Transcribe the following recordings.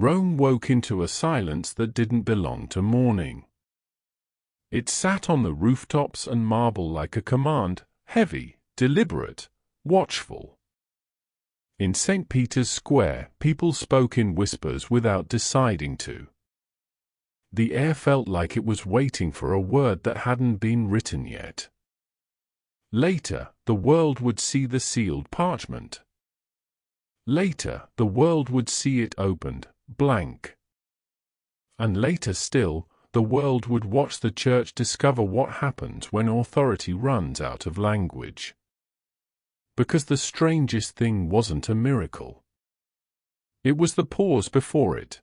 Rome woke into a silence that didn't belong to morning. It sat on the rooftops and marble like a command, heavy, deliberate, watchful. In St. Peter's Square, people spoke in whispers without deciding to. The air felt like it was waiting for a word that hadn't been written yet. Later, the world would see the sealed parchment. Later, the world would see it opened, blank. And later still, the world would watch the Church discover what happens when authority runs out of language. Because the strangest thing wasn't a miracle. It was the pause before it.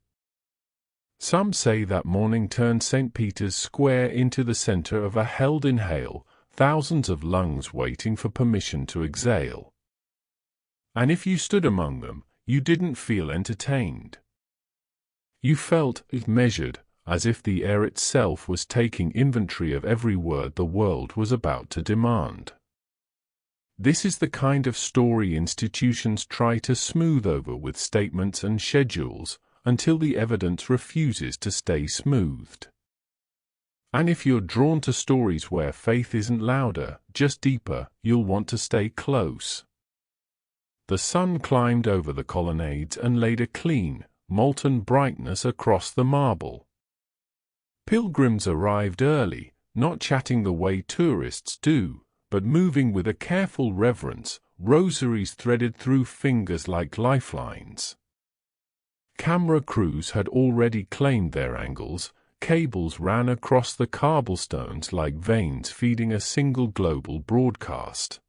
Some say that morning turned St. Peter's Square into the center of a held inhale, thousands of lungs waiting for permission to exhale. And if you stood among them, you didn't feel entertained. You felt measured, as if the air itself was taking inventory of every word the world was about to demand. This is the kind of story institutions try to smooth over with statements and schedules, until the evidence refuses to stay smoothed. And if you're drawn to stories where faith isn't louder, just deeper, you'll want to stay close. The sun climbed over the colonnades and laid a clean, molten brightness across the marble. Pilgrims arrived early, not chatting the way tourists do, but moving with a careful reverence, rosaries threaded through fingers like lifelines. Camera crews had already claimed their angles, cables ran across the cobblestones like veins feeding a single global broadcast.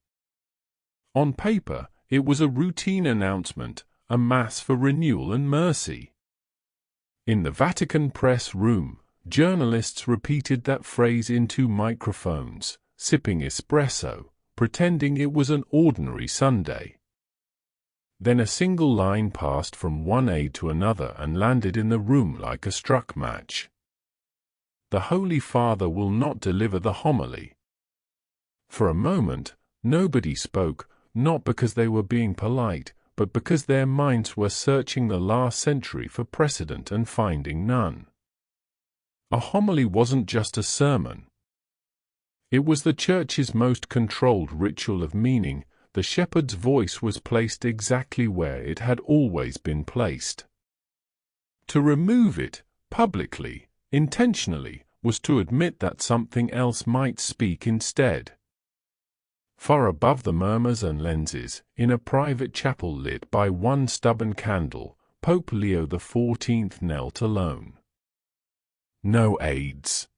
On paper, it was a routine announcement, a mass for renewal and mercy. In the Vatican press room, journalists repeated that phrase into microphones, sipping espresso, pretending it was an ordinary Sunday. Then a single line passed from one aide to another and landed in the room like a struck match. The Holy Father will not deliver the homily. For a moment, nobody spoke, not because they were being polite, but because their minds were searching the last century for precedent and finding none. A homily wasn't just a sermon. It was the Church's most controlled ritual of meaning. The shepherd's voice was placed exactly where it had always been placed. To remove it, publicly, intentionally, was to admit that something else might speak instead. Far above the murmurs and lenses, in a private chapel lit by one stubborn candle, Pope Leo XIV knelt alone. No aides.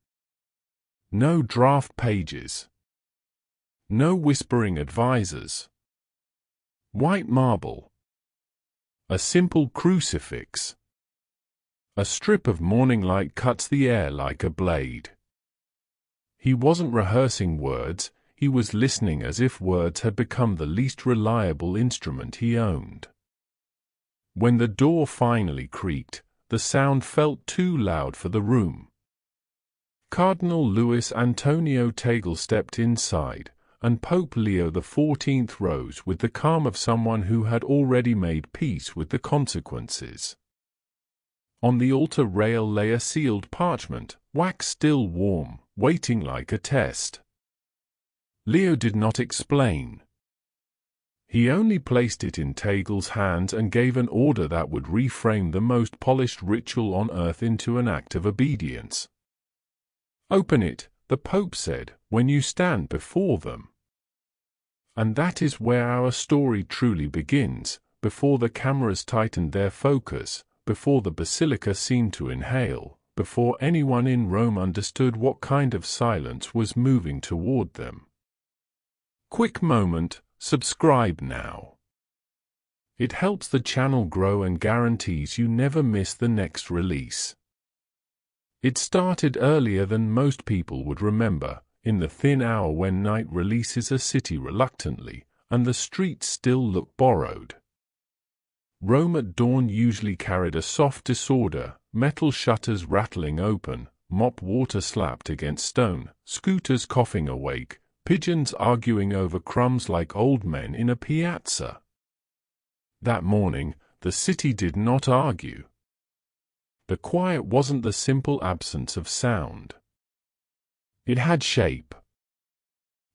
No draft pages. No whispering advisors. White marble. A simple crucifix. A strip of morning light cuts the air like a blade. He wasn't rehearsing words, he was listening as if words had become the least reliable instrument he owned. When the door finally creaked, the sound felt too loud for the room. Cardinal Luis Antonio Tagle stepped inside, and Pope Leo XIV rose with the calm of someone who had already made peace with the consequences. On the altar rail lay a sealed parchment, wax still warm, waiting like a test. Leo did not explain. He only placed it in Tagle's hands and gave an order that would reframe the most polished ritual on earth into an act of obedience. "Open it," the Pope said, "when you stand before them." And that is where our story truly begins, before the cameras tightened their focus, before the basilica seemed to inhale, before anyone in Rome understood what kind of silence was moving toward them. Quick moment, subscribe now. It helps the channel grow and guarantees you never miss the next release. It started earlier than most people would remember, in the thin hour when night releases a city reluctantly, and the streets still look borrowed. Rome at dawn usually carried a soft disorder, metal shutters rattling open, mop water slapped against stone, scooters coughing awake, pigeons arguing over crumbs like old men in a piazza. That morning, the city did not argue. The quiet wasn't the simple absence of sound. It had shape.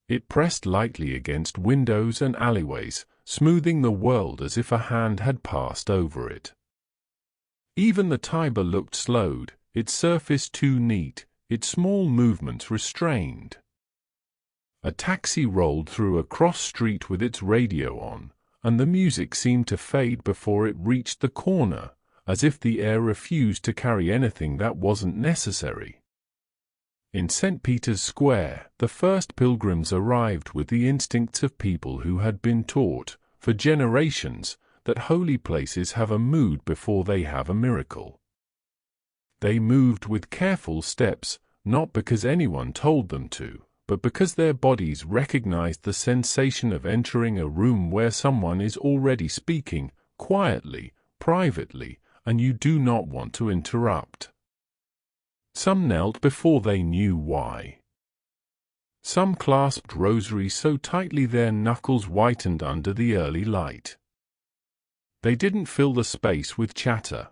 It pressed lightly against windows and alleyways, smoothing the world as if a hand had passed over it. Even the Tiber looked slowed, its surface too neat, its small movements restrained. A taxi rolled through a cross street with its radio on, and the music seemed to fade before it reached the corner, as if the air refused to carry anything that wasn't necessary. In St. Peter's Square, the first pilgrims arrived with the instincts of people who had been taught, for generations, that holy places have a mood before they have a miracle. They moved with careful steps, not because anyone told them to, but because their bodies recognized the sensation of entering a room where someone is already speaking, quietly, privately, and you do not want to interrupt. Some knelt before they knew why. Some clasped rosaries so tightly their knuckles whitened under the early light. They didn't fill the space with chatter.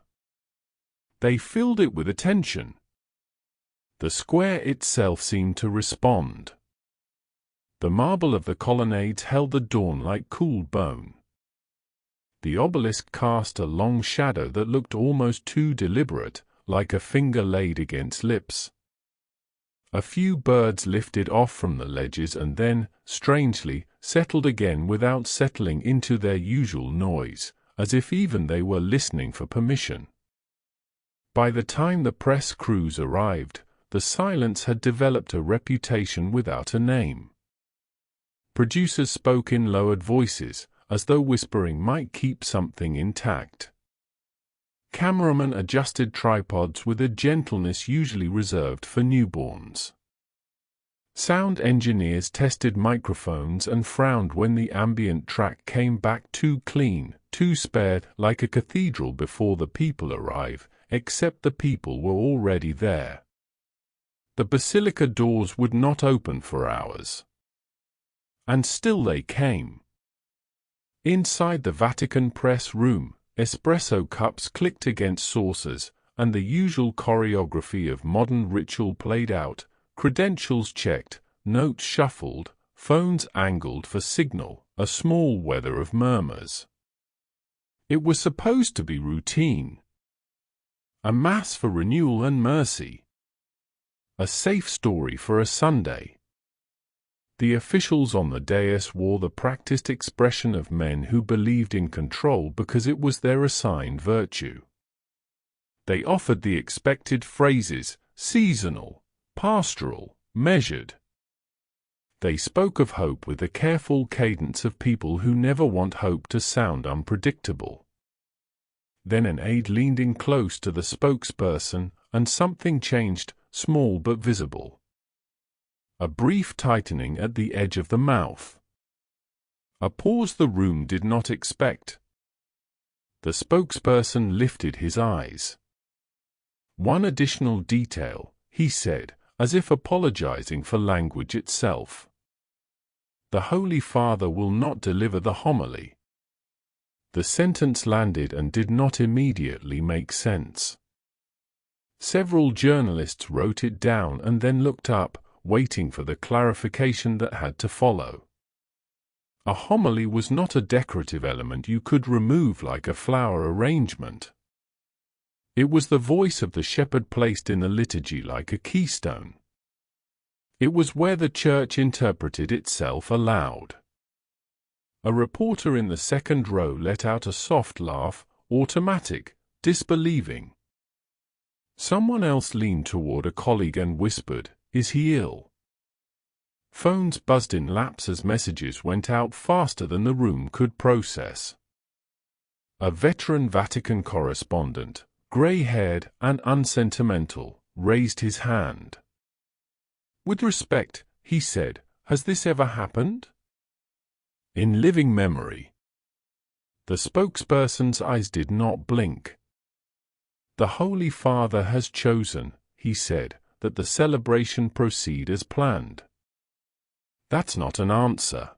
They filled it with attention. The square itself seemed to respond. The marble of the colonnades held the dawn like cool bone. The obelisk cast a long shadow that looked almost too deliberate, like a finger laid against lips. A few birds lifted off from the ledges and then, strangely, settled again without settling into their usual noise, as if even they were listening for permission. By the time the press crews arrived, the silence had developed a reputation without a name. Producers spoke in lowered voices, as though whispering might keep something intact. Cameramen adjusted tripods with a gentleness usually reserved for newborns. Sound engineers tested microphones and frowned when the ambient track came back too clean, too spared, like a cathedral before the people arrive, except the people were already there. The basilica doors would not open for hours. And still they came. Inside the Vatican press room, espresso cups clicked against saucers, and the usual choreography of modern ritual played out, credentials checked, notes shuffled, phones angled for signal, a small weather of murmurs. It was supposed to be routine. A mass for renewal and mercy. A safe story for a Sunday. The officials on the dais wore the practiced expression of men who believed in control because it was their assigned virtue. They offered the expected phrases, seasonal, pastoral, measured. They spoke of hope with the careful cadence of people who never want hope to sound unpredictable. Then an aide leaned in close to the spokesperson, and something changed, small but visible. A brief tightening at the edge of the mouth. A pause the room did not expect. The spokesperson lifted his eyes. One additional detail, he said, as if apologizing for language itself. The Holy Father will not deliver the homily. The sentence landed and did not immediately make sense. Several journalists wrote it down and then looked up, waiting for the clarification that had to follow. A homily was not a decorative element you could remove like a flower arrangement. It was the voice of the shepherd placed in the liturgy like a keystone. It was where the church interpreted itself aloud. A reporter in the second row let out a soft laugh, automatic, disbelieving. Someone else leaned toward a colleague and whispered, "Is he ill?" Phones buzzed in laps as messages went out faster than the room could process. A veteran Vatican correspondent, gray-haired and unsentimental, raised his hand. "With respect," he said, "has this ever happened?" "In living memory." The spokesperson's eyes did not blink. "The Holy Father has chosen," he said, "that the celebration proceed as planned." "That's not an answer."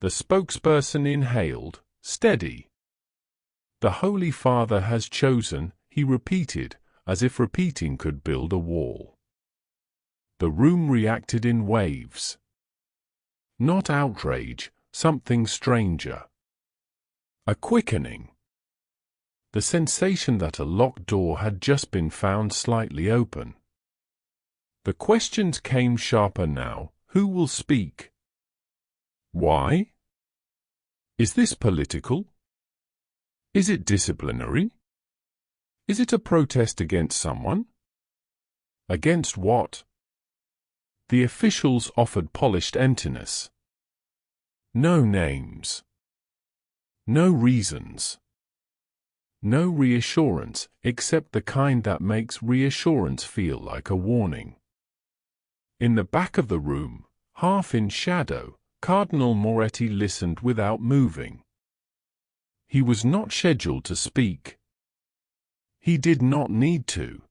The spokesperson inhaled, steady. "The Holy Father has chosen," he repeated, as if repeating could build a wall. The room reacted in waves. Not outrage, something stranger. A quickening. The sensation that a locked door had just been found slightly open. The questions came sharper now. Who will speak? Why? Is this political? Is it disciplinary? Is it a protest against someone? Against what? The officials offered polished emptiness. No names. No reasons. No reassurance, except the kind that makes reassurance feel like a warning. In the back of the room, half in shadow, Cardinal Moretti listened without moving. He was not scheduled to speak. He did not need to.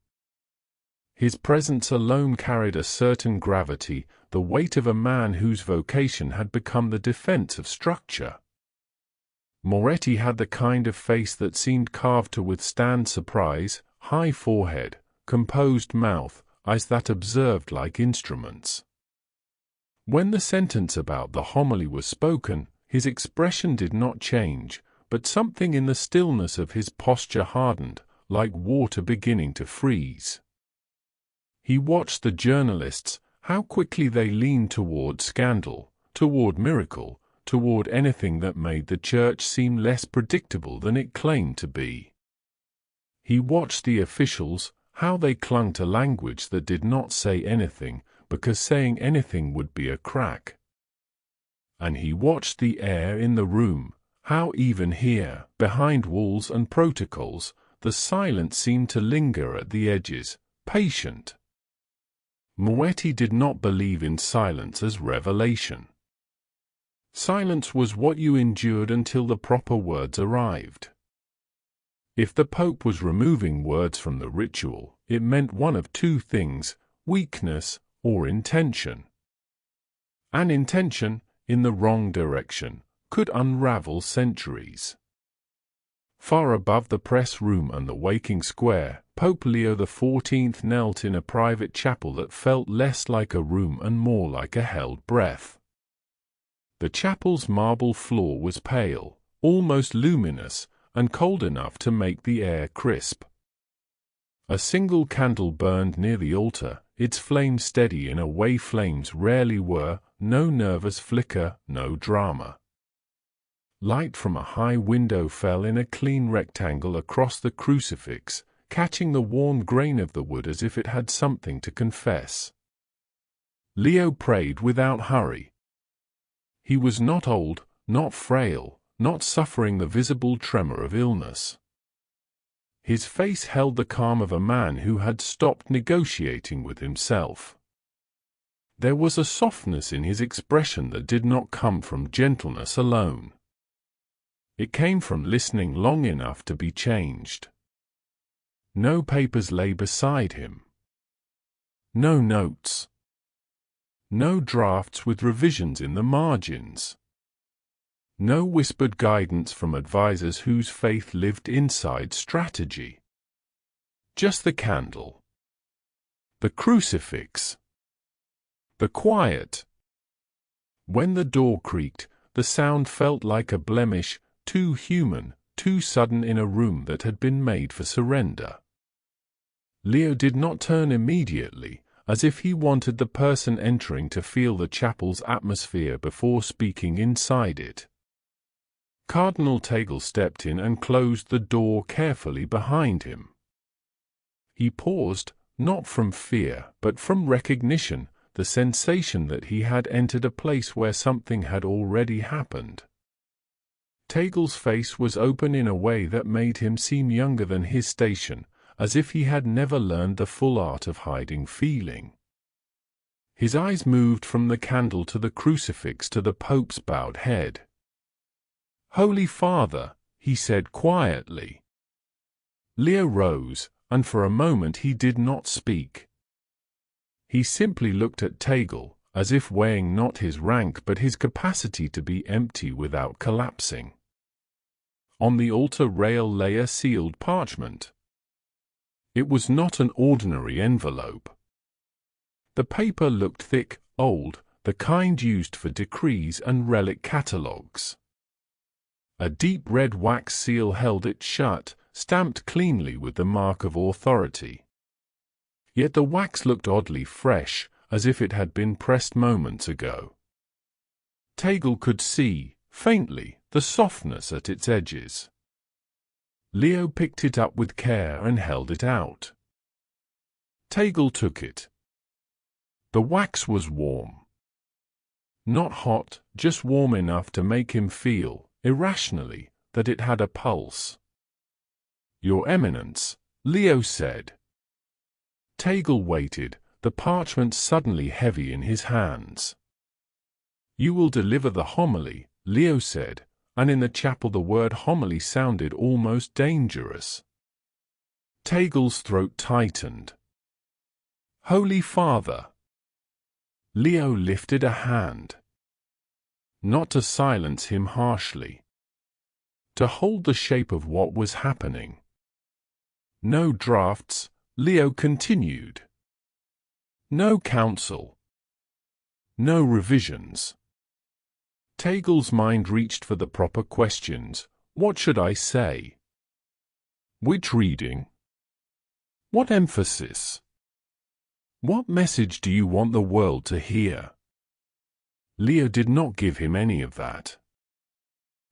His presence alone carried a certain gravity, the weight of a man whose vocation had become the defense of structure. Moretti had the kind of face that seemed carved to withstand surprise, high forehead, composed mouth, eyes that observed like instruments. When the sentence about the homily was spoken, his expression did not change, but something in the stillness of his posture hardened, like water beginning to freeze. He watched the journalists, how quickly they leaned toward scandal, toward miracle, toward anything that made the Church seem less predictable than it claimed to be. He watched the officials, how they clung to language that did not say anything, because saying anything would be a crack. And he watched the air in the room, how even here, behind walls and protocols, the silence seemed to linger at the edges, patient. Moretti did not believe in silence as revelation. Silence was what you endured until the proper words arrived. If the Pope was removing words from the ritual, it meant one of two things: weakness or intention. An intention, in the wrong direction, could unravel centuries. Far above the press room and the waking square, Pope Leo XIV knelt in a private chapel that felt less like a room and more like a held breath. The chapel's marble floor was pale, almost luminous, and cold enough to make the air crisp. A single candle burned near the altar, its flame steady in a way flames rarely were, no nervous flicker, no drama. Light from a high window fell in a clean rectangle across the crucifix, catching the worn grain of the wood as if it had something to confess. Leo prayed without hurry. He was not old, not frail, not suffering the visible tremor of illness. His face held the calm of a man who had stopped negotiating with himself. There was a softness in his expression that did not come from gentleness alone. It came from listening long enough to be changed. No papers lay beside him. No notes. No drafts with revisions in the margins. No whispered guidance from advisers whose faith lived inside strategy. Just the candle. The crucifix. The quiet. When the door creaked, the sound felt like a blemish, too human, too sudden in a room that had been made for surrender. Leo did not turn immediately, as if he wanted the person entering to feel the chapel's atmosphere before speaking inside it. Cardinal Tagle stepped in and closed the door carefully behind him. He paused, not from fear, but from recognition, the sensation that he had entered a place where something had already happened. Tagle's face was open in a way that made him seem younger than his station, as if he had never learned the full art of hiding feeling. His eyes moved from the candle to the crucifix to the Pope's bowed head. "Holy Father," he said quietly. Leo rose, and for a moment he did not speak. He simply looked at Tagle, as if weighing not his rank but his capacity to be empty without collapsing. On the altar rail lay a sealed parchment. It was not an ordinary envelope. The paper looked thick, old, the kind used for decrees and relic catalogues. A deep red wax seal held it shut, stamped cleanly with the mark of authority. Yet the wax looked oddly fresh, as if it had been pressed moments ago. Tagle could see, faintly, the softness at its edges. Leo picked it up with care and held it out. Tagle took it. The wax was warm. Not hot, just warm enough to make him feel, irrationally, that it had a pulse. "Your Eminence," Leo said. Tagle waited, the parchment suddenly heavy in his hands. "You will deliver the homily," Leo said, and in the chapel the word homily sounded almost dangerous. Tagle's throat tightened. "Holy Father." Leo lifted a hand. Not to silence him harshly. To hold the shape of what was happening. "No drafts," Leo continued. "No council. No revisions." Tagle's mind reached for the proper questions. What should I say? Which reading? What emphasis? What message do you want the world to hear? Leo did not give him any of that.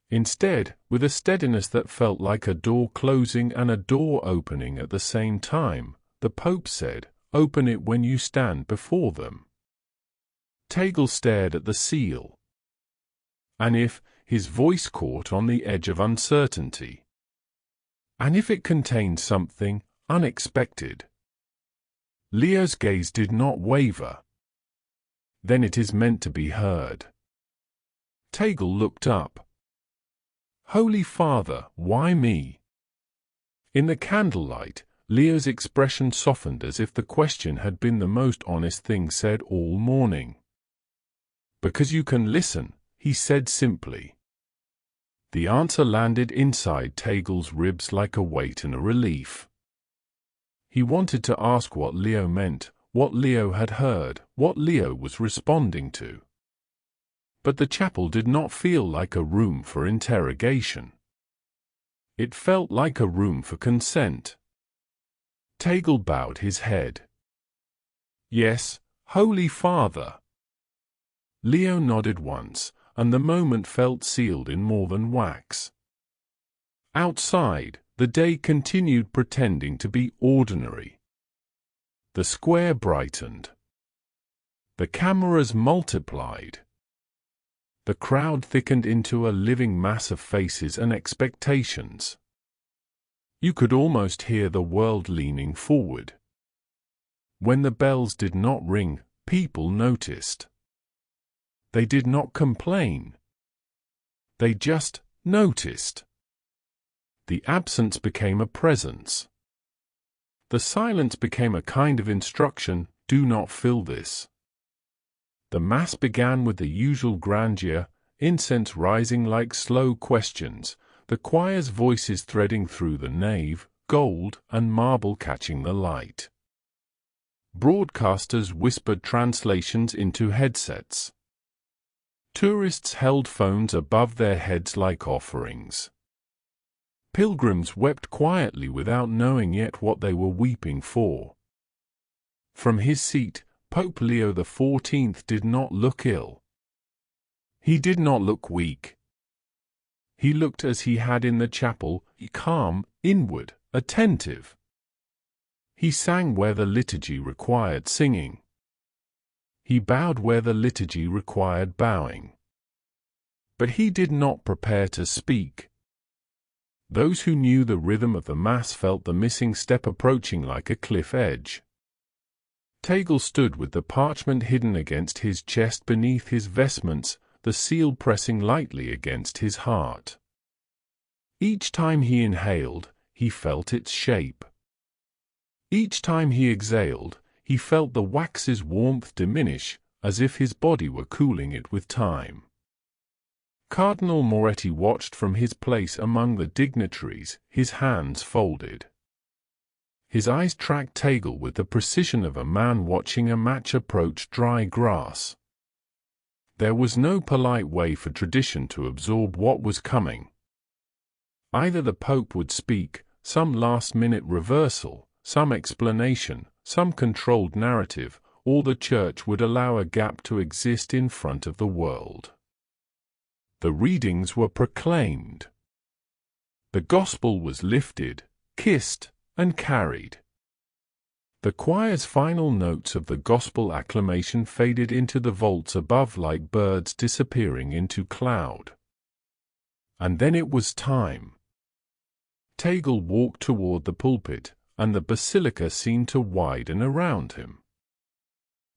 Instead, with a steadiness that felt like a door closing and a door opening at the same time, the Pope said, "Open it when you stand before them." Tagle stared at the seal. And if, his voice caught on the edge of uncertainty. And if it contained something unexpected? Leo's gaze did not waver. Then it is meant to be heard. Tagle looked up. "Holy Father, why me?" In the candlelight, Leo's expression softened as if the question had been the most honest thing said all morning. "Because you can listen," he said simply. The answer landed inside Tagle's ribs like a weight and a relief. He wanted to ask what Leo meant, what Leo had heard, what Leo was responding to. But the chapel did not feel like a room for interrogation. It felt like a room for consent. Tagle bowed his head. "Yes, Holy Father." Leo nodded once, and the moment felt sealed in more than wax. Outside, the day continued pretending to be ordinary. The square brightened. The cameras multiplied. The crowd thickened into a living mass of faces and expectations. You could almost hear the world leaning forward. When the bells did not ring, people noticed. They did not complain. They just noticed. The absence became a presence. The silence became a kind of instruction, do not fill this. The Mass began with the usual grandeur, incense rising like slow questions, the choir's voices threading through the nave, gold and marble catching the light. Broadcasters whispered translations into headsets. Tourists held phones above their heads like offerings. Pilgrims wept quietly without knowing yet what they were weeping for. From his seat, Pope Leo XIV did not look ill. He did not look weak. He looked as he had in the chapel, calm, inward, attentive. He sang where the liturgy required singing. He bowed where the liturgy required bowing. But he did not prepare to speak. Those who knew the rhythm of the Mass felt the missing step approaching like a cliff edge. Tagle stood with the parchment hidden against his chest beneath his vestments, the seal pressing lightly against his heart. Each time he inhaled, he felt its shape. Each time he exhaled, he felt the wax's warmth diminish, as if his body were cooling it with time. Cardinal Moretti watched from his place among the dignitaries, his hands folded. His eyes tracked Tagle with the precision of a man watching a match approach dry grass. There was no polite way for tradition to absorb what was coming. Either the Pope would speak, some last-minute reversal, some explanation, some controlled narrative, or the Church would allow a gap to exist in front of the world. The readings were proclaimed. The Gospel was lifted, kissed, and carried. The choir's final notes of the Gospel acclamation faded into the vaults above like birds disappearing into cloud. And then it was time. Tagle walked toward the pulpit, and the basilica seemed to widen around him.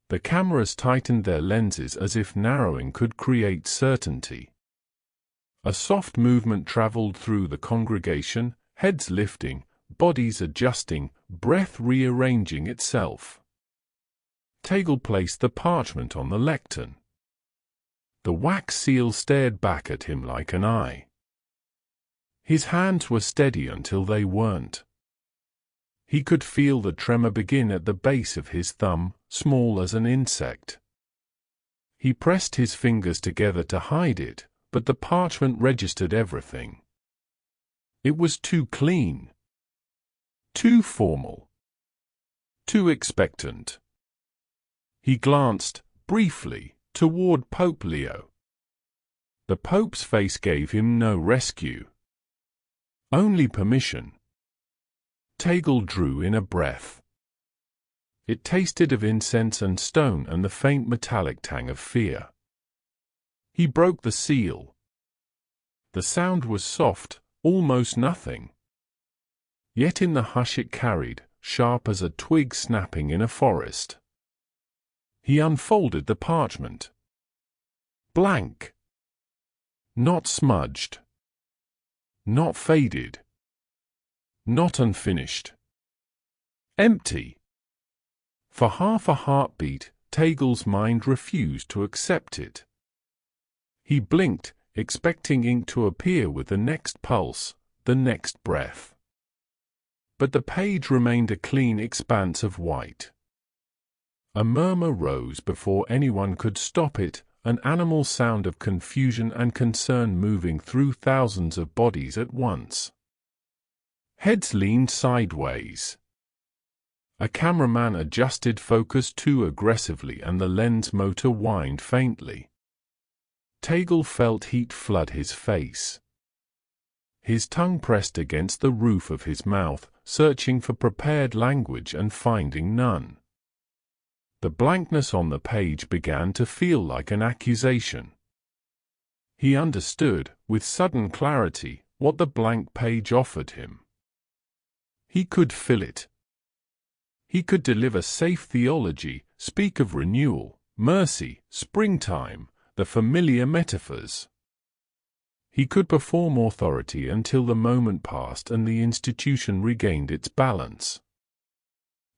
The cameras tightened their lenses as if narrowing could create certainty. A soft movement traveled through the congregation, heads lifting, bodies adjusting, breath rearranging itself. Tagle placed the parchment on the lectern. The wax seal stared back at him like an eye. His hands were steady until they weren't. He could feel the tremor begin at the base of his thumb, small as an insect. He pressed his fingers together to hide it, but the parchment registered everything. It was too clean. Too formal. Too expectant. He glanced, briefly, toward Pope Leo. The Pope's face gave him no rescue. Only permission. Tagle drew in a breath. It tasted of incense and stone and the faint metallic tang of fear. He broke the seal. The sound was soft, almost nothing. Yet in the hush it carried, sharp as a twig snapping in a forest. He unfolded the parchment. Blank. Not smudged. Not faded. Not unfinished. Empty. For half a heartbeat, Tagle's mind refused to accept it. He blinked, expecting ink to appear with the next pulse, the next breath. But the page remained a clean expanse of white. A murmur rose before anyone could stop it, an animal sound of confusion and concern moving through thousands of bodies at once. Heads leaned sideways. A cameraman adjusted focus too aggressively and the lens motor whined faintly. Tagle felt heat flood his face. His tongue pressed against the roof of his mouth, searching for prepared language and finding none. The blankness on the page began to feel like an accusation. He understood, with sudden clarity, what the blank page offered him. He could fill it. He could deliver safe theology, speak of renewal, mercy, springtime, the familiar metaphors. He could perform authority until the moment passed and the institution regained its balance.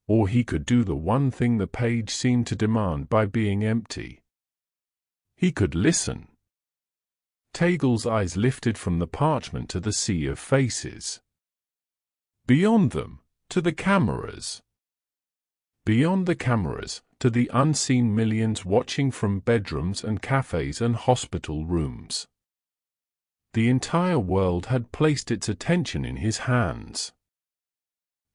Or he could do the one thing the page seemed to demand by being empty. He could listen. Tagle's eyes lifted from the parchment to the sea of faces. Beyond them, to the cameras. Beyond the cameras, to the unseen millions watching from bedrooms and cafes and hospital rooms. The entire world had placed its attention in his hands.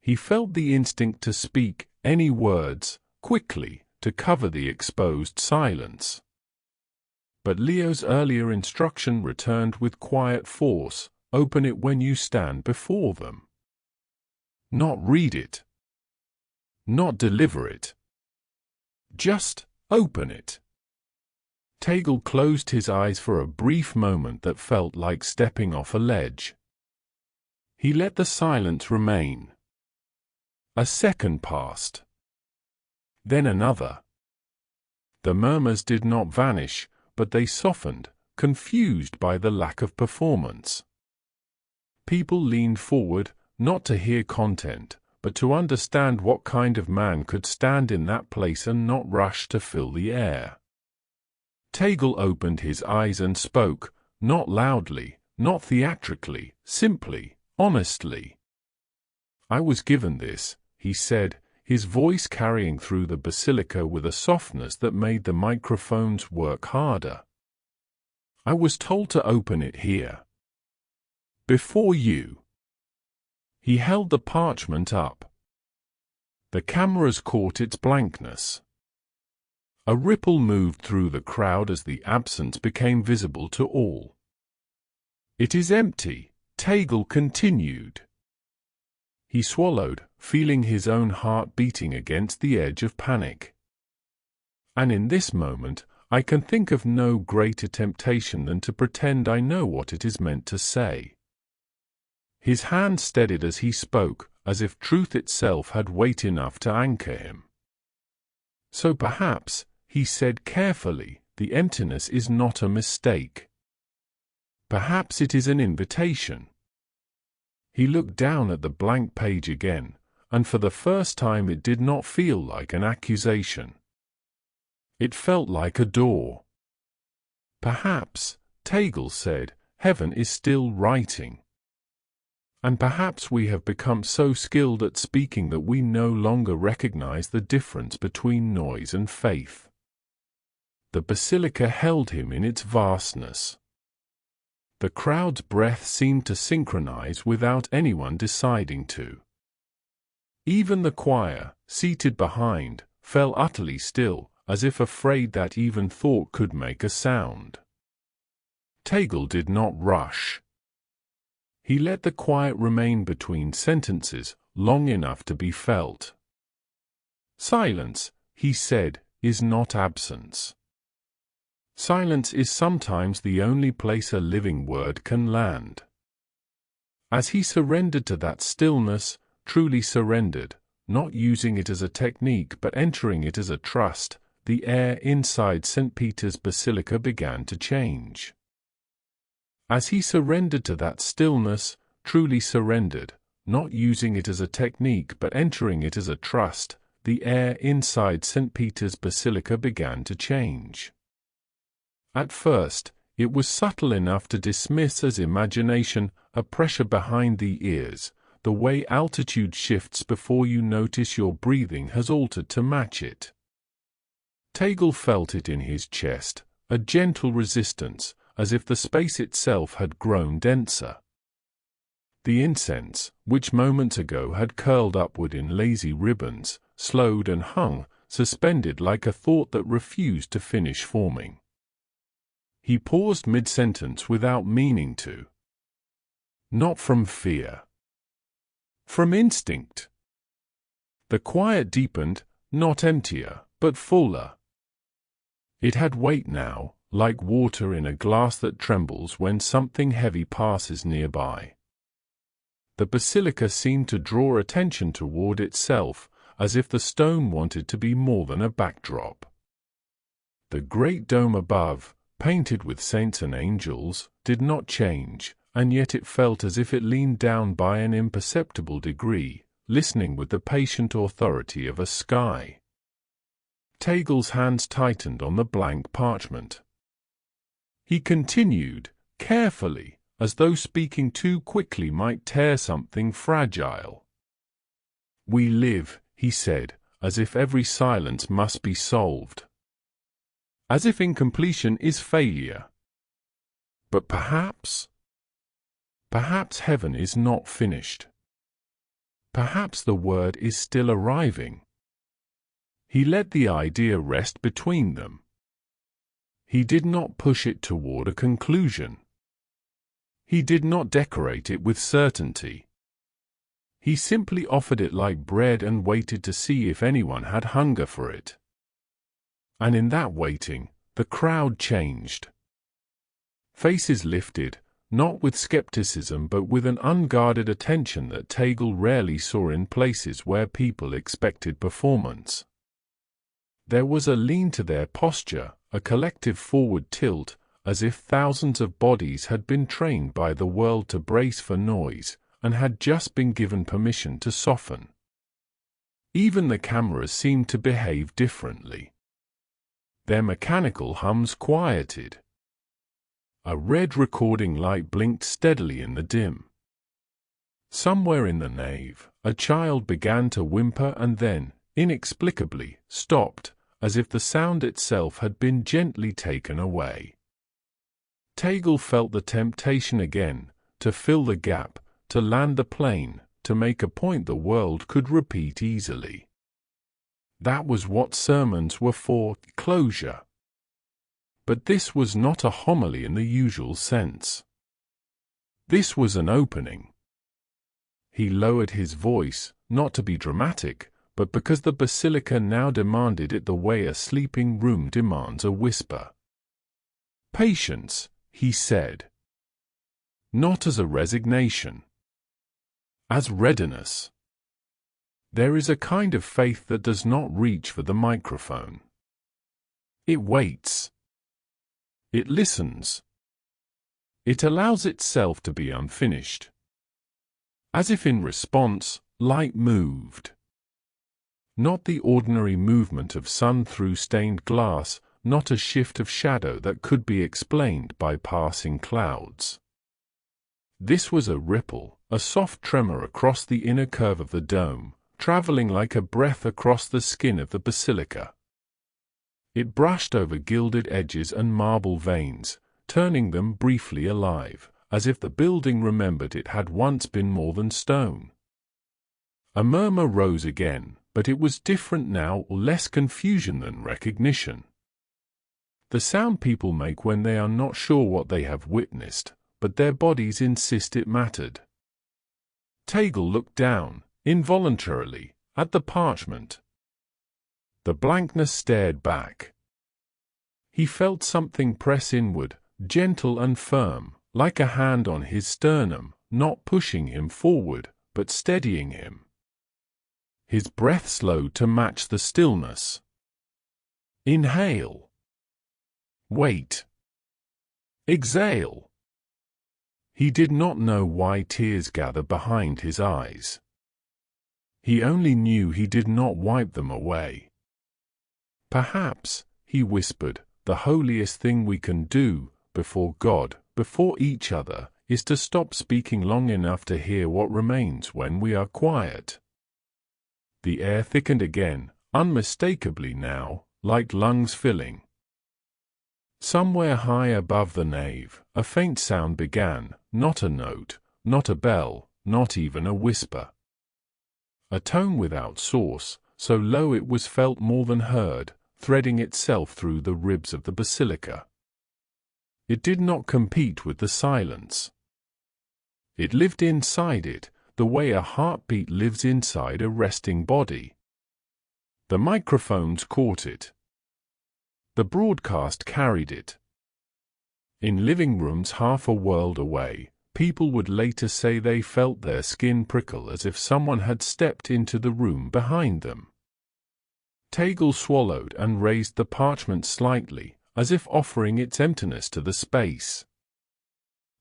He felt the instinct to speak any words, quickly, to cover the exposed silence. But Leo's earlier instruction returned with quiet force: open it when you stand before them. Not read it. Not deliver it. Just open it. Tagle closed his eyes for a brief moment that felt like stepping off a ledge. He let the silence remain. A second passed. Then another. The murmurs did not vanish, but they softened, confused by the lack of performance. People leaned forward, not to hear content, but to understand what kind of man could stand in that place and not rush to fill the air. Tagle opened his eyes and spoke, not loudly, not theatrically, simply, honestly. I was given this, he said, his voice carrying through the basilica with a softness that made the microphones work harder. "I was told to open it here. Before you." He held the parchment up. The cameras caught its blankness. A ripple moved through the crowd as the absence became visible to all. "It is empty," Tagle continued. He swallowed, feeling his own heart beating against the edge of panic. "And in this moment, I can think of no greater temptation than to pretend I know what it is meant to say." His hand steadied as he spoke, as if truth itself had weight enough to anchor him. "So perhaps," he said carefully, "the emptiness is not a mistake. Perhaps it is an invitation." He looked down at the blank page again, and for the first time it did not feel like an accusation. It felt like a door. "Perhaps," Tagle said, "heaven is still writing. And perhaps we have become so skilled at speaking that we no longer recognize the difference between noise and faith." The basilica held him in its vastness. The crowd's breath seemed to synchronize without anyone deciding to. Even the choir, seated behind, fell utterly still, as if afraid that even thought could make a sound. Tagle did not rush. He let the quiet remain between sentences long enough to be felt. "Silence," he said, "is not absence. Silence is sometimes the only place a living word can land." As he surrendered to that stillness, truly surrendered, not using it as a technique but entering it as a trust, the air inside St. Peter's Basilica began to change. As he surrendered to that stillness, truly surrendered, not using it as a technique but entering it as a trust, the air inside St. Peter's Basilica began to change. At first, it was subtle enough to dismiss as imagination, a pressure behind the ears, the way altitude shifts before you notice your breathing has altered to match it. Tagle felt it in his chest, a gentle resistance, as if the space itself had grown denser. The incense, which moments ago had curled upward in lazy ribbons, slowed and hung, suspended like a thought that refused to finish forming. He paused mid-sentence without meaning to. Not from fear. From instinct. The quiet deepened, not emptier, but fuller. It had weight now, like water in a glass that trembles when something heavy passes nearby. The basilica seemed to draw attention toward itself, as if the stone wanted to be more than a backdrop. The great dome above, painted with saints and angels, did not change, and yet it felt as if it leaned down by an imperceptible degree, listening with the patient authority of a sky. Tagle's hands tightened on the blank parchment. He continued, carefully, as though speaking too quickly might tear something fragile. "We live," he said, "as if every silence must be solved. As if incompletion is failure. But perhaps heaven is not finished. Perhaps the word is still arriving." He let the idea rest between them. He did not push it toward a conclusion. He did not decorate it with certainty. He simply offered it like bread and waited to see if anyone had hunger for it. And in that waiting, the crowd changed. Faces lifted, not with skepticism but with an unguarded attention that Tagle rarely saw in places where people expected performance. There was a lean to their posture, a collective forward tilt, as if thousands of bodies had been trained by the world to brace for noise, and had just been given permission to soften. Even the cameras seemed to behave differently. Their mechanical hums quieted. A red recording light blinked steadily in the dim. Somewhere in the nave, a child began to whimper and then, inexplicably, stopped, as if the sound itself had been gently taken away. Tagle felt the temptation again, to fill the gap, to land the plane, to make a point the world could repeat easily. That was what sermons were for, closure. But this was not a homily in the usual sense. This was an opening. He lowered his voice, not to be dramatic, but because the basilica now demanded it the way a sleeping room demands a whisper. "Patience," he said. Not as a resignation. As readiness. There is a kind of faith that does not reach for the microphone. It waits. It listens. It allows itself to be unfinished. As if in response, light moved. Not the ordinary movement of sun through stained glass, not a shift of shadow that could be explained by passing clouds. This was a ripple, a soft tremor across the inner curve of the dome, traveling like a breath across the skin of the basilica. It brushed over gilded edges and marble veins, turning them briefly alive, as if the building remembered it had once been more than stone. A murmur rose again, but it was different now, or less confusion than recognition. The sound people make when they are not sure what they have witnessed, but their bodies insist it mattered. Tagle looked down, involuntarily, at the parchment. The blankness stared back. He felt something press inward, gentle and firm, like a hand on his sternum, not pushing him forward, but steadying him. His breath slowed to match the stillness. Inhale. Wait. Exhale. He did not know why tears gathered behind his eyes. He only knew he did not wipe them away. Perhaps, he whispered, the holiest thing we can do, before God, before each other, is to stop speaking long enough to hear what remains when we are quiet. The air thickened again, unmistakably now, like lungs filling. Somewhere high above the nave, a faint sound began, not a note, not a bell, not even a whisper. A tone without source, so low it was felt more than heard, threading itself through the ribs of the basilica. It did not compete with the silence. It lived inside it, the way a heartbeat lives inside a resting body. The microphones caught it. The broadcast carried it. In living rooms half a world away, people would later say they felt their skin prickle as if someone had stepped into the room behind them. Tagle swallowed and raised the parchment slightly, as if offering its emptiness to the space.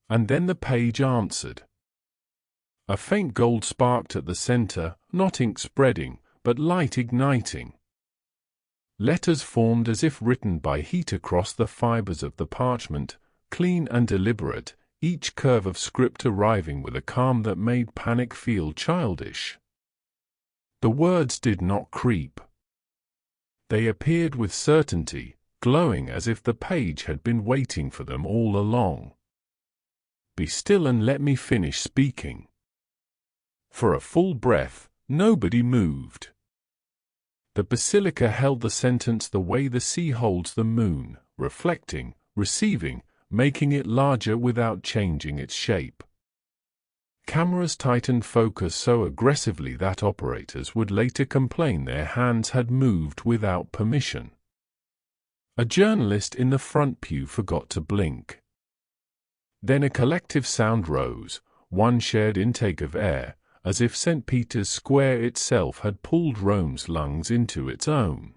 And then the page answered. A faint gold sparked at the center, not ink spreading, but light igniting. Letters formed as if written by heat across the fibers of the parchment, clean and deliberate, each curve of script arriving with a calm that made panic feel childish. The words did not creep. They appeared with certainty, glowing as if the page had been waiting for them all along. Be still and let me finish speaking. For a full breath, nobody moved. The basilica held the sentence the way the sea holds the moon, reflecting, receiving, making it larger without changing its shape. Cameras tightened focus so aggressively that operators would later complain their hands had moved without permission. A journalist in the front pew forgot to blink. Then a collective sound rose, one shared intake of air, as if St. Peter's Square itself had pulled Rome's lungs into its own.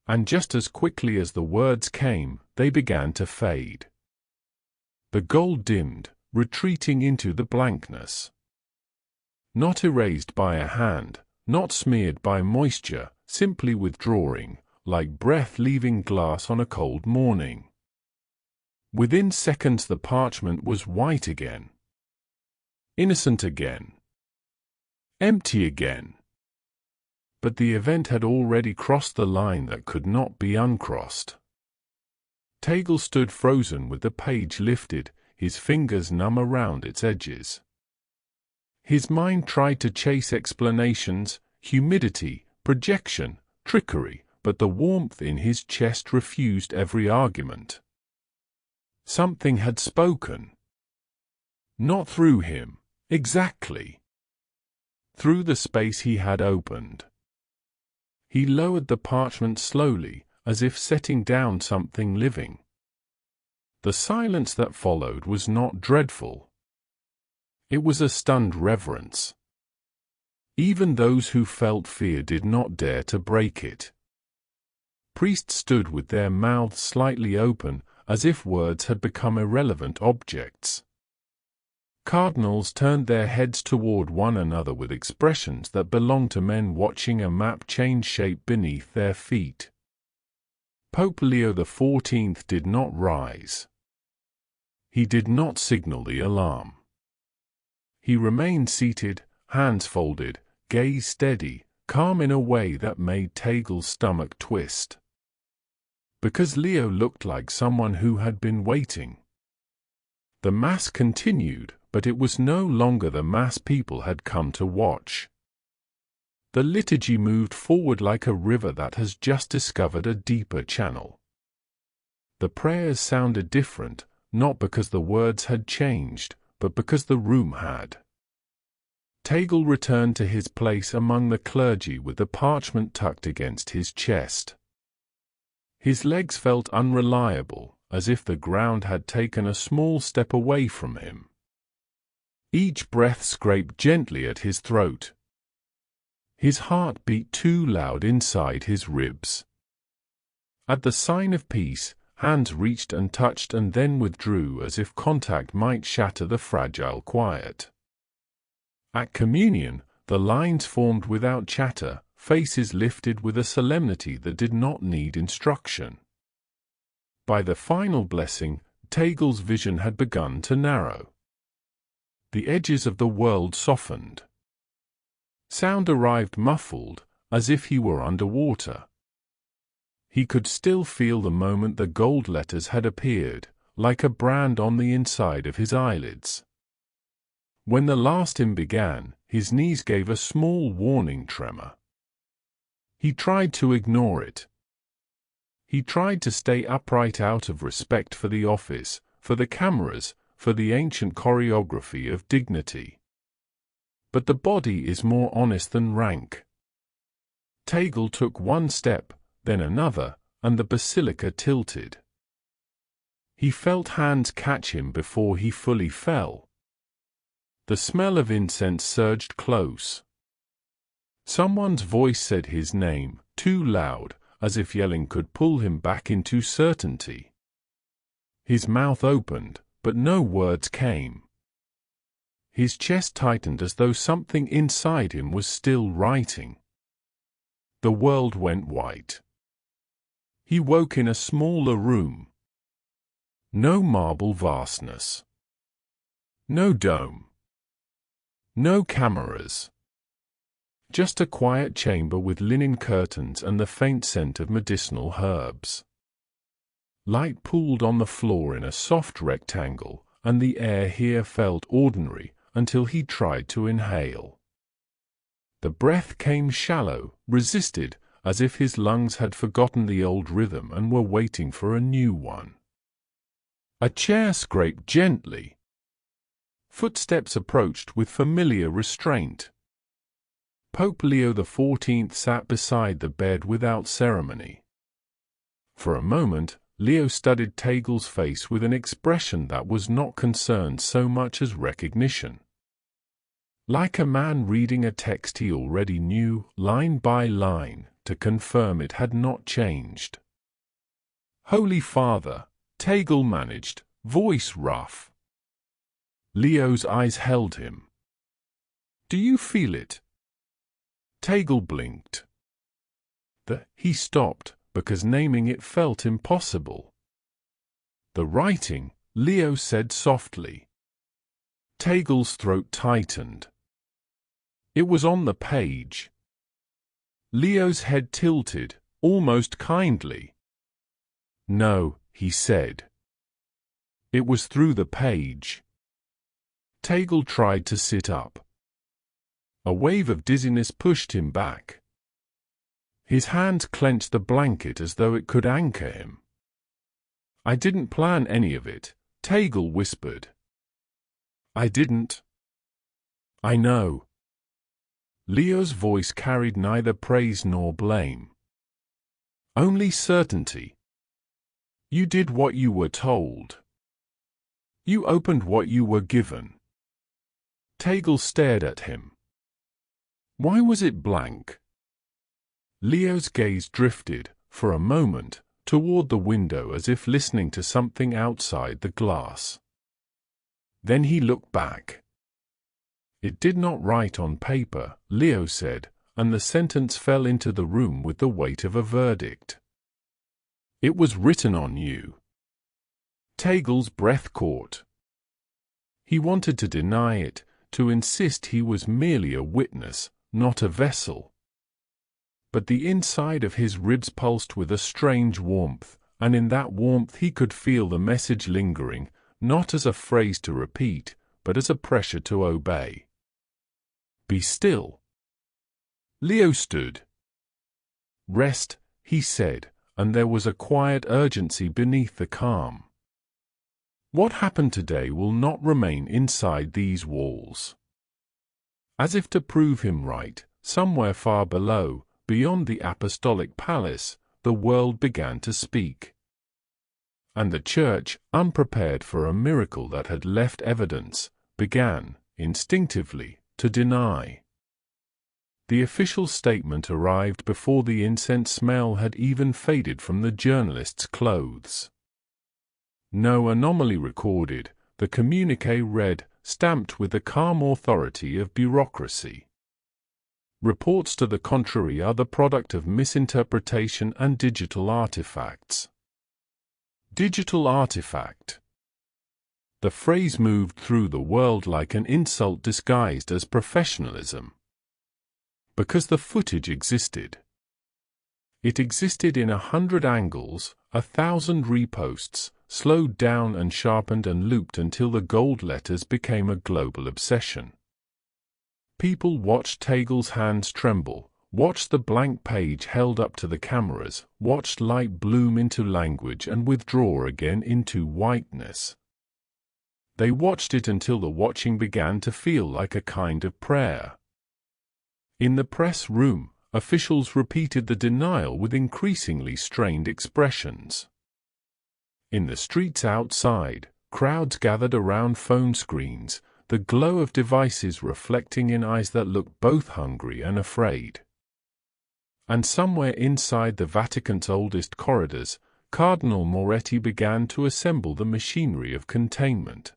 And just as quickly as the words came, they began to fade. The gold dimmed, retreating into the blankness. Not erased by a hand, not smeared by moisture, simply withdrawing, like breath leaving glass on a cold morning. Within seconds the parchment was white again. Innocent again. Empty again. But the event had already crossed the line that could not be uncrossed. Tagle stood frozen with the page lifted, his fingers numb around its edges. His mind tried to chase explanations, humidity, projection, trickery, but the warmth in his chest refused every argument. Something had spoken. Not through him, exactly. Through the space he had opened. He lowered the parchment slowly, as if setting down something living. The silence that followed was not dreadful. It was a stunned reverence. Even those who felt fear did not dare to break it. Priests stood with their mouths slightly open, as if words had become irrelevant objects. Cardinals turned their heads toward one another with expressions that belonged to men watching a map change shape beneath their feet. Pope Leo XIV did not rise. He did not signal the alarm. He remained seated, hands folded, gaze steady, calm in a way that made Tagle's stomach twist. Because Leo looked like someone who had been waiting. The Mass continued, but it was no longer the Mass people had come to watch. The liturgy moved forward like a river that has just discovered a deeper channel. The prayers sounded different, not because the words had changed, but because the room had. Tagle returned to his place among the clergy with the parchment tucked against his chest. His legs felt unreliable, as if the ground had taken a small step away from him. Each breath scraped gently at his throat. His heart beat too loud inside his ribs. At the sign of peace, hands reached and touched and then withdrew as if contact might shatter the fragile quiet. At communion, the lines formed without chatter, faces lifted with a solemnity that did not need instruction. By the final blessing, Tagle's vision had begun to narrow. The edges of the world softened. Sound arrived muffled, as if he were underwater. He could still feel the moment the gold letters had appeared, like a brand on the inside of his eyelids. When the last hymn began, his knees gave a small warning tremor. He tried to ignore it. He tried to stay upright out of respect for the office, for the cameras, for the ancient choreography of dignity. But the body is more honest than rank. Tagle took one step, then another, and the basilica tilted. He felt hands catch him before he fully fell. The smell of incense surged close. Someone's voice said his name, too loud, as if yelling could pull him back into certainty. His mouth opened, but no words came. His chest tightened as though something inside him was still writing. The world went white. He woke in a smaller room. No marble vastness. No dome. No cameras. Just a quiet chamber with linen curtains and the faint scent of medicinal herbs. Light pooled on the floor in a soft rectangle, and the air here felt ordinary until he tried to inhale. The breath came shallow, resisted, as if his lungs had forgotten the old rhythm and were waiting for a new one. A chair scraped gently. Footsteps approached with familiar restraint. Pope Leo XIV sat beside the bed without ceremony. For a moment, Leo studied Tagle's face with an expression that was not concerned so much as recognition. Like a man reading a text he already knew, line by line, to confirm it had not changed. "Holy Father," Tagle managed, voice rough. Leo's eyes held him. "Do you feel it?" Tagle blinked. He stopped, because naming it felt impossible. "The writing," Leo said softly. Tagle's throat tightened. It was on the page. Leo's head tilted, almost kindly. "No," he said. "It was through the page." Tagle tried to sit up. A wave of dizziness pushed him back. His hands clenched the blanket as though it could anchor him. "I didn't plan any of it," Tagle whispered. "I didn't." "I know." Leo's voice carried neither praise nor blame. Only certainty. "You did what you were told. You opened what you were given." Tagle stared at him. Why was it blank? Leo's gaze drifted, for a moment, toward the window as if listening to something outside the glass. Then he looked back. "It did not write on paper," Leo said, and the sentence fell into the room with the weight of a verdict. "It was written on you." Tagle's breath caught. He wanted to deny it, to insist he was merely a witness, not a vessel. But the inside of his ribs pulsed with a strange warmth, and in that warmth he could feel the message lingering, not as a phrase to repeat, but as a pressure to obey. "Be still." Leo stood. "Rest," he said, and there was a quiet urgency beneath the calm. "What happened today will not remain inside these walls." As if to prove him right, somewhere far below, beyond the apostolic palace, the world began to speak. And the Church, unprepared for a miracle that had left evidence, began, instinctively, to deny. The official statement arrived before the incense smell had even faded from the journalist's clothes. No anomaly recorded, the communiqué read, stamped with the calm authority of bureaucracy. Reports to the contrary are the product of misinterpretation and digital artifacts. Digital artifact. The phrase moved through the world like an insult disguised as professionalism. Because the footage existed. It existed in 100 angles, 1,000 reposts, slowed down and sharpened and looped until the gold letters became a global obsession. People watched Tagle's hands tremble, watched the blank page held up to the cameras, watched light bloom into language and withdraw again into whiteness. They watched it until the watching began to feel like a kind of prayer. In the press room, officials repeated the denial with increasingly strained expressions. In the streets outside, crowds gathered around phone screens, the glow of devices reflecting in eyes that looked both hungry and afraid. And somewhere inside the Vatican's oldest corridors, Cardinal Moretti began to assemble the machinery of containment.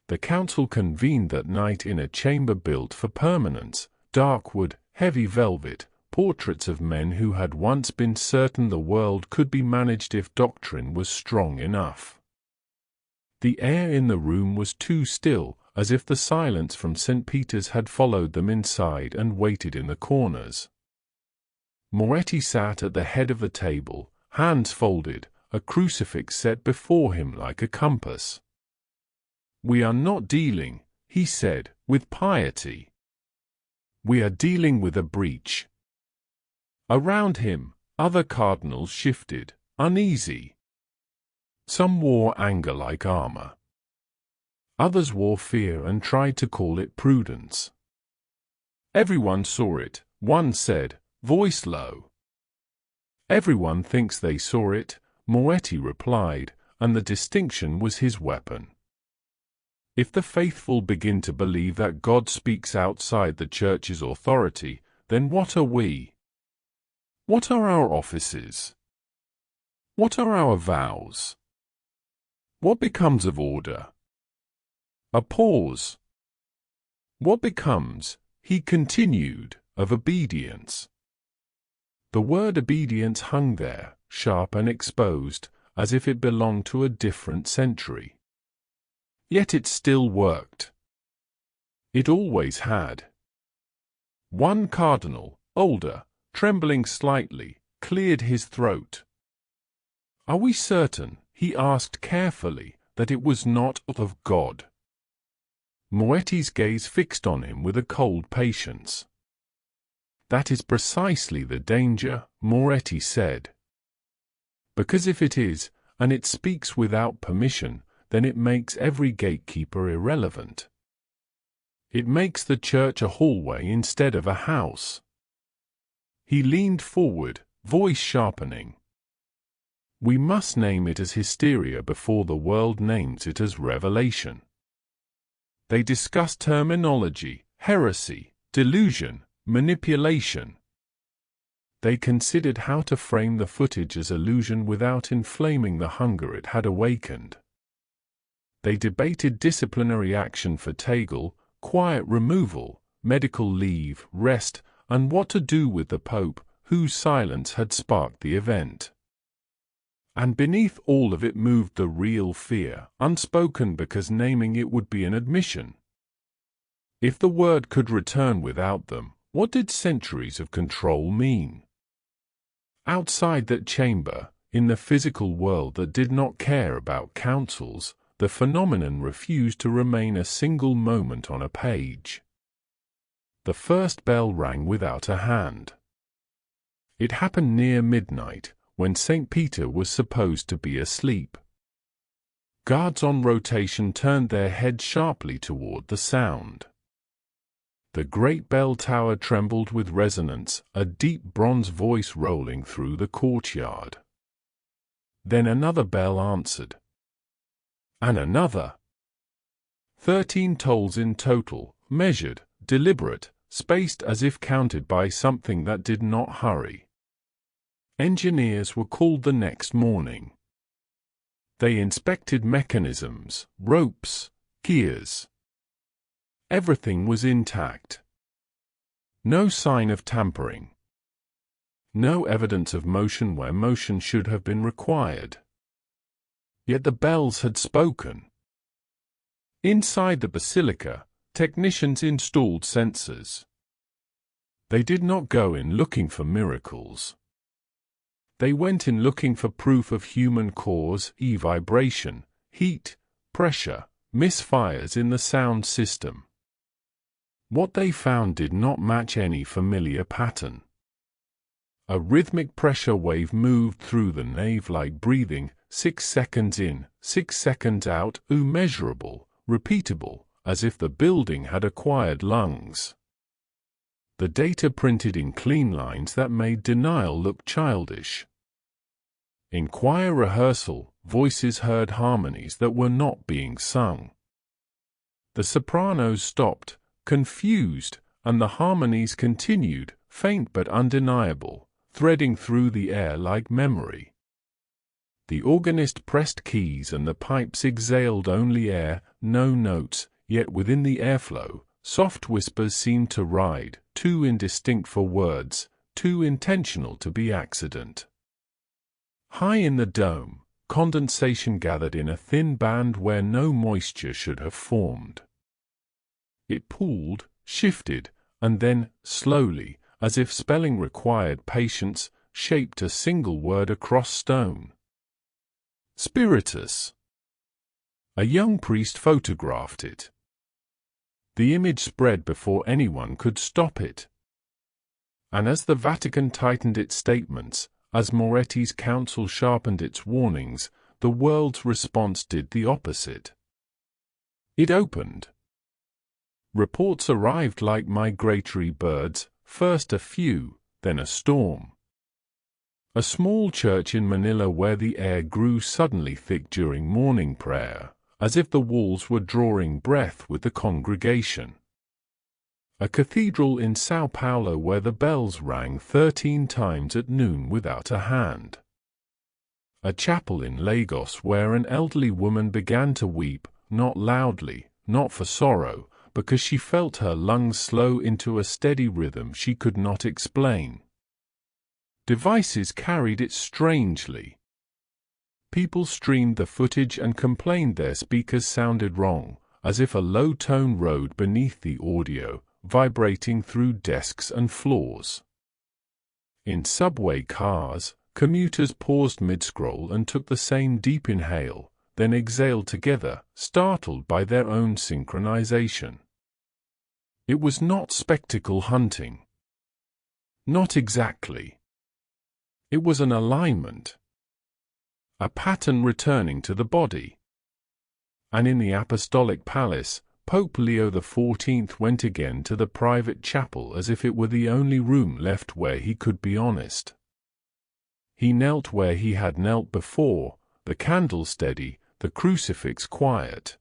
The council convened that night in a chamber built for permanence, dark wood, heavy velvet, portraits of men who had once been certain the world could be managed if doctrine was strong enough. The air in the room was too still, as if the silence from St. Peter's had followed them inside and waited in the corners. Moretti sat at the head of the table, hands folded, a crucifix set before him like a compass. "We are not dealing," he said, "with piety. We are dealing with a breach." Around him, other cardinals shifted, uneasy. Some wore anger like armor. Others wore fear and tried to call it prudence. "Everyone saw it," one said, voice low. "Everyone thinks they saw it," Moretti replied, and the distinction was his weapon. If the faithful begin to believe that God speaks outside the Church's authority, then what are we? What are our offices? What are our vows? What becomes of order? A pause. What becomes, he continued, of obedience? The word obedience hung there, sharp and exposed, as if it belonged to a different century. Yet it still worked. It always had. One cardinal, older, trembling slightly, cleared his throat. "Are we certain," he asked carefully, "that it was not of God?" Moretti's gaze fixed on him with a cold patience. "That is precisely the danger," Moretti said. "Because if it is, and it speaks without permission, then it makes every gatekeeper irrelevant. It makes the church a hallway instead of a house." He leaned forward, voice sharpening. "We must name it as hysteria before the world names it as revelation." They discussed terminology, heresy, delusion, manipulation. They considered how to frame the footage as illusion without inflaming the hunger it had awakened. They debated disciplinary action for Tagle, quiet removal, medical leave, rest, and what to do with the Pope, whose silence had sparked the event. And beneath all of it moved the real fear, unspoken because naming it would be an admission. If the word could return without them, what did centuries of control mean? Outside that chamber, in the physical world that did not care about councils, the phenomenon refused to remain a single moment on a page. The first bell rang without a hand. It happened near midnight, when St. Peter was supposed to be asleep. Guards on rotation turned their heads sharply toward the sound. The great bell tower trembled with resonance, a deep bronze voice rolling through the courtyard. Then another bell answered. And another. 13 tolls in total, measured, deliberate, spaced as if counted by something that did not hurry. Engineers were called the next morning. They inspected mechanisms, ropes, gears. Everything was intact. No sign of tampering. No evidence of motion where motion should have been required. Yet the bells had spoken. Inside the basilica, technicians installed sensors. They did not go in looking for miracles. They went in looking for proof of human cause, vibration, heat, pressure, misfires in the sound system. What they found did not match any familiar pattern. A rhythmic pressure wave moved through the nave like breathing, 6 seconds in, 6 seconds out, immeasurable, repeatable, as if the building had acquired lungs. The data printed in clean lines that made denial look childish. In choir rehearsal, voices heard harmonies that were not being sung. The sopranos stopped, confused, and the harmonies continued, faint but undeniable, threading through the air like memory. The organist pressed keys and the pipes exhaled only air, no notes, yet within the airflow, soft whispers seemed to ride, too indistinct for words, too intentional to be accident. High in the dome, condensation gathered in a thin band where no moisture should have formed. It pooled, shifted, and then, slowly, as if spelling required patience, shaped a single word across stone. Spiritus. A young priest photographed it. The image spread before anyone could stop it. And as the Vatican tightened its statements, as Moretti's counsel sharpened its warnings, the world's response did the opposite. It opened. Reports arrived like migratory birds, first a few, then a storm. A small church in Manila where the air grew suddenly thick during morning prayer, as if the walls were drawing breath with the congregation. A cathedral in São Paulo where the bells rang 13 times at noon without a hand. A chapel in Lagos where an elderly woman began to weep, not loudly, not for sorrow, because she felt her lungs slow into a steady rhythm she could not explain. Devices carried it strangely. People streamed the footage and complained their speakers sounded wrong, as if a low tone rode beneath the audio, vibrating through desks and floors. In subway cars, commuters paused mid-scroll and took the same deep inhale, then exhaled together, startled by their own synchronization. It was not spectacle hunting. Not exactly. It was an alignment. A pattern returning to the body. And in the Apostolic Palace, Pope Leo XIV went again to the private chapel as if it were the only room left where he could be honest. He knelt where he had knelt before, the candle steady, the crucifix quiet.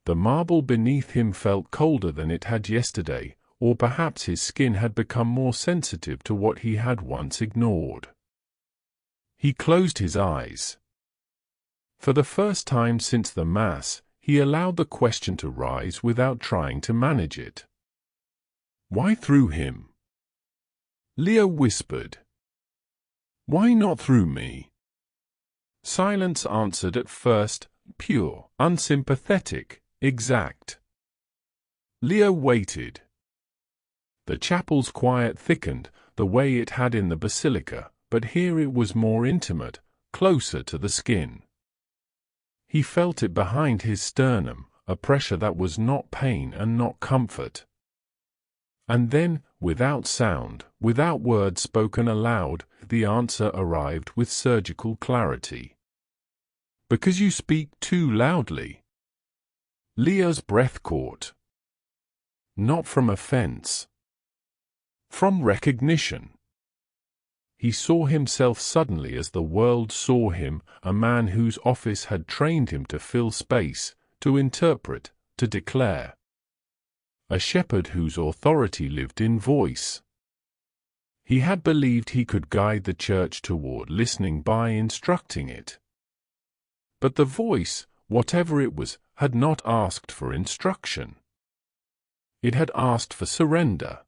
The marble beneath him felt colder than it had yesterday, or perhaps his skin had become more sensitive to what he had once ignored. He closed his eyes. For the first time since the Mass, he allowed the question to rise without trying to manage it. Why through him? Leo whispered. Why not through me? Silence answered at first, pure, unsympathetic, exact. Leo waited. The chapel's quiet thickened, the way it had in the basilica, but here it was more intimate, closer to the skin. He felt it behind his sternum, a pressure that was not pain and not comfort. And then, without sound, without words spoken aloud, the answer arrived with surgical clarity. Because you speak too loudly. Leo's breath caught. Not from offense. From recognition. He saw himself suddenly as the world saw him, a man whose office had trained him to fill space, to interpret, to declare. A shepherd whose authority lived in voice. He had believed he could guide the church toward listening by instructing it. But the voice, whatever it was, had not asked for instruction. It had asked for surrender.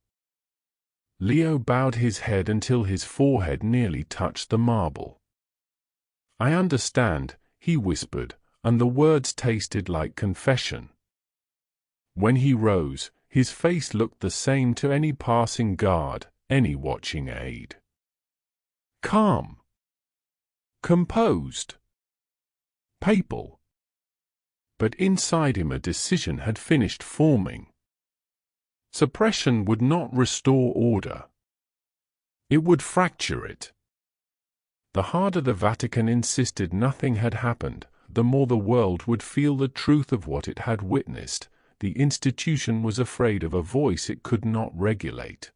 Leo bowed his head until his forehead nearly touched the marble. I understand, he whispered, and the words tasted like confession. When he rose, his face looked the same to any passing guard, any watching aide. Calm. Composed. Papal. But inside him a decision had finished forming. Suppression would not restore order. It would fracture it. The harder the Vatican insisted nothing had happened, the more the world would feel the truth of what it had witnessed. The institution was afraid of a voice it could not regulate.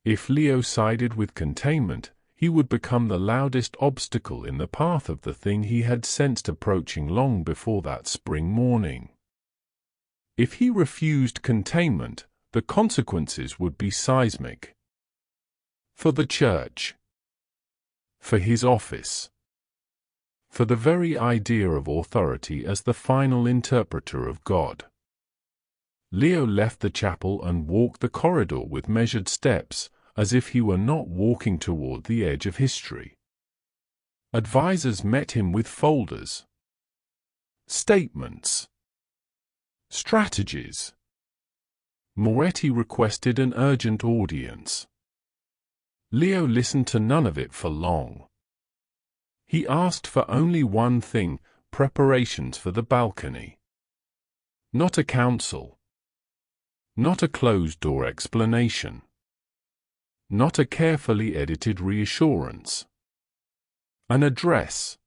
If Leo sided with containment, he would become the loudest obstacle in the path of the thing he had sensed approaching long before that spring morning. If he refused containment, the consequences would be seismic. For the Church. For his office. For the very idea of authority as the final interpreter of God. Leo left the chapel and walked the corridor with measured steps, as if he were not walking toward the edge of history. Advisors met him with folders. Statements. Strategies. Moretti requested an urgent audience. Leo listened to none of it for long. He asked for only one thing, preparations for the balcony. Not a council. Not a closed-door explanation. Not a carefully edited reassurance. An address.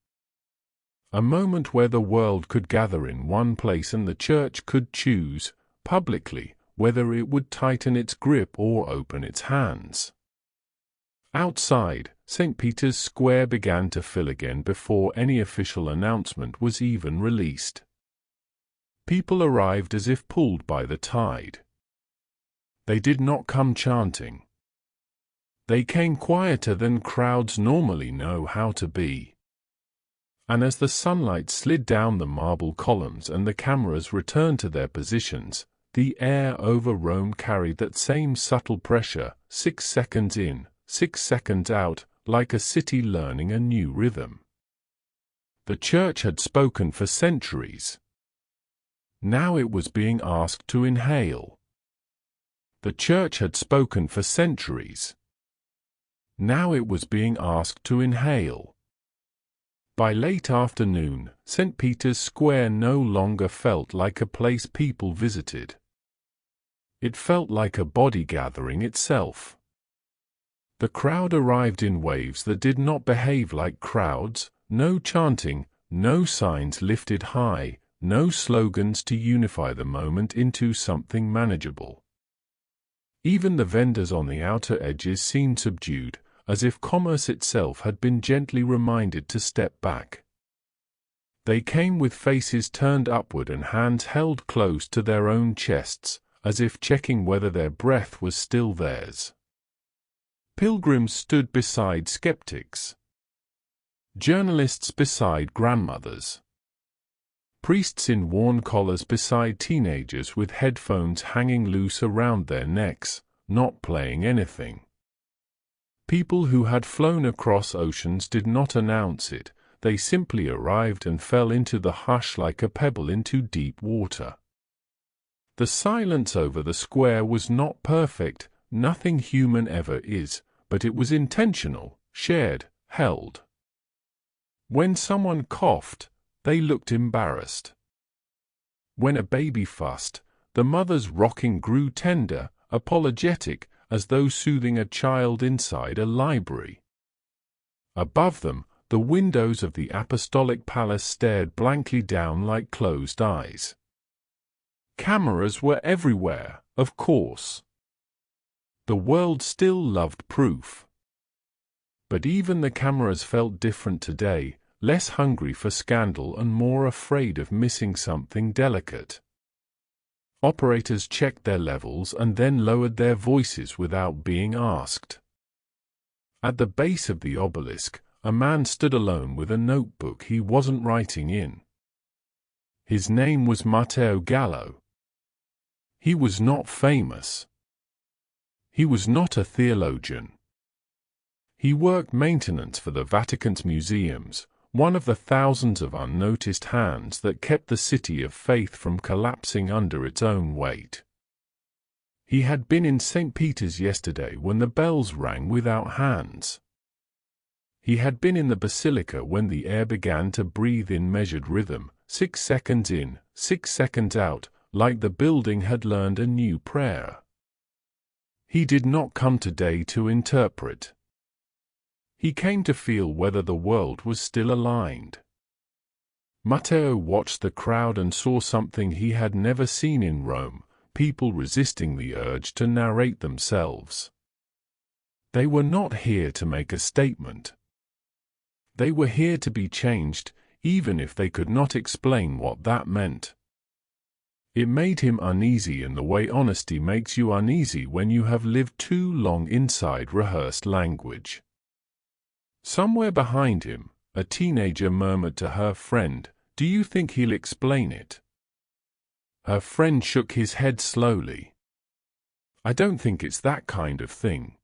A moment where the world could gather in one place and the Church could choose, publicly, whether it would tighten its grip or open its hands. Outside, St. Peter's Square began to fill again before any official announcement was even released. People arrived as if pulled by the tide. They did not come chanting. They came quieter than crowds normally know how to be. And as the sunlight slid down the marble columns and the cameras returned to their positions, the air over Rome carried that same subtle pressure, 6 seconds in, 6 seconds out, like a city learning a new rhythm. The Church had spoken for centuries. Now it was being asked to inhale. The Church had spoken for centuries. Now it was being asked to inhale. By late afternoon, St. Peter's Square no longer felt like a place people visited. It felt like a body gathering itself. The crowd arrived in waves that did not behave like crowds, no chanting, no signs lifted high, no slogans to unify the moment into something manageable. Even the vendors on the outer edges seemed subdued, as if commerce itself had been gently reminded to step back. They came with faces turned upward and hands held close to their own chests, as if checking whether their breath was still theirs. Pilgrims stood beside skeptics. Journalists beside grandmothers. Priests in worn collars beside teenagers with headphones hanging loose around their necks, not playing anything. People who had flown across oceans did not announce it, they simply arrived and fell into the hush like a pebble into deep water. The silence over the square was not perfect, nothing human ever is, but it was intentional, shared, held. When someone coughed, they looked embarrassed. When a baby fussed, the mother's rocking grew tender, apologetic, as though soothing a child inside a library. Above them, the windows of the apostolic palace stared blankly down like closed eyes. Cameras were everywhere, of course. The world still loved proof. But even the cameras felt different today, less hungry for scandal and more afraid of missing something delicate. Operators checked their levels and then lowered their voices without being asked. At the base of the obelisk, a man stood alone with a notebook he wasn't writing in. His name was Matteo Gallo. He was not famous. He was not a theologian. He worked maintenance for the Vatican's museums, one of the thousands of unnoticed hands that kept the city of faith from collapsing under its own weight. He had been in St. Peter's yesterday when the bells rang without hands. He had been in the basilica when the air began to breathe in measured rhythm, 6 seconds in, 6 seconds out, like the building had learned a new prayer. He did not come today to interpret. He came to feel whether the world was still aligned. Matteo watched the crowd and saw something he had never seen in Rome, people resisting the urge to narrate themselves. They were not here to make a statement. They were here to be changed, even if they could not explain what that meant. It made him uneasy in the way honesty makes you uneasy when you have lived too long inside rehearsed language. Somewhere behind him, a teenager murmured to her friend, "Do you think he'll explain it?" Her friend shook his head slowly. "I don't think it's that kind of thing."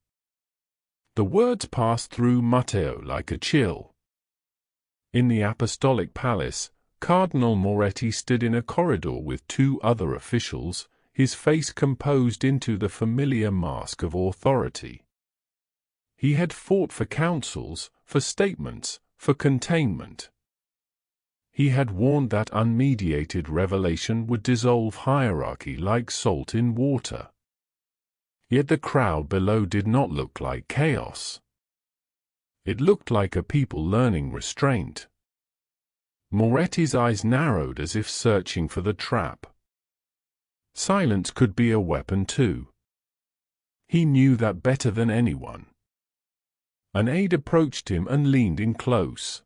The words passed through Matteo like a chill. In the apostolic palace, Cardinal Moretti stood in a corridor with 2 other officials, his face composed into the familiar mask of authority. He had fought for counsels, for statements, for containment. He had warned that unmediated revelation would dissolve hierarchy like salt in water. Yet the crowd below did not look like chaos. It looked like a people learning restraint. Moretti's eyes narrowed as if searching for the trap. Silence could be a weapon too. He knew that better than anyone. An aide approached him and leaned in close.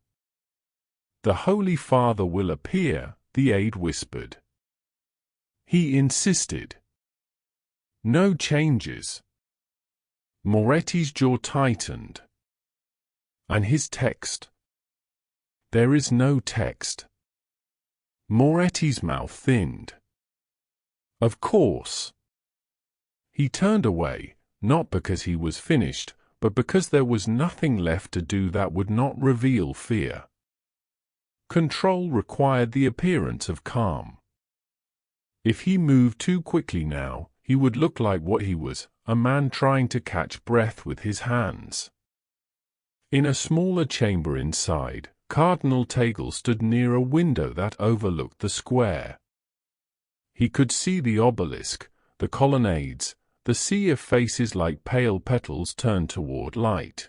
"The Holy Father will appear," the aide whispered. He insisted. "No changes." Moretti's jaw tightened. "And his text?" "There is no text." Moretti's mouth thinned. "Of course." He turned away, not because he was finished, but because there was nothing left to do that would not reveal fear. Control required the appearance of calm. If he moved too quickly now, he would look like what he was, a man trying to catch breath with his hands. In a smaller chamber inside, Cardinal Tagle stood near a window that overlooked the square. He could see the obelisk, the colonnades, the sea of faces like pale petals turned toward light.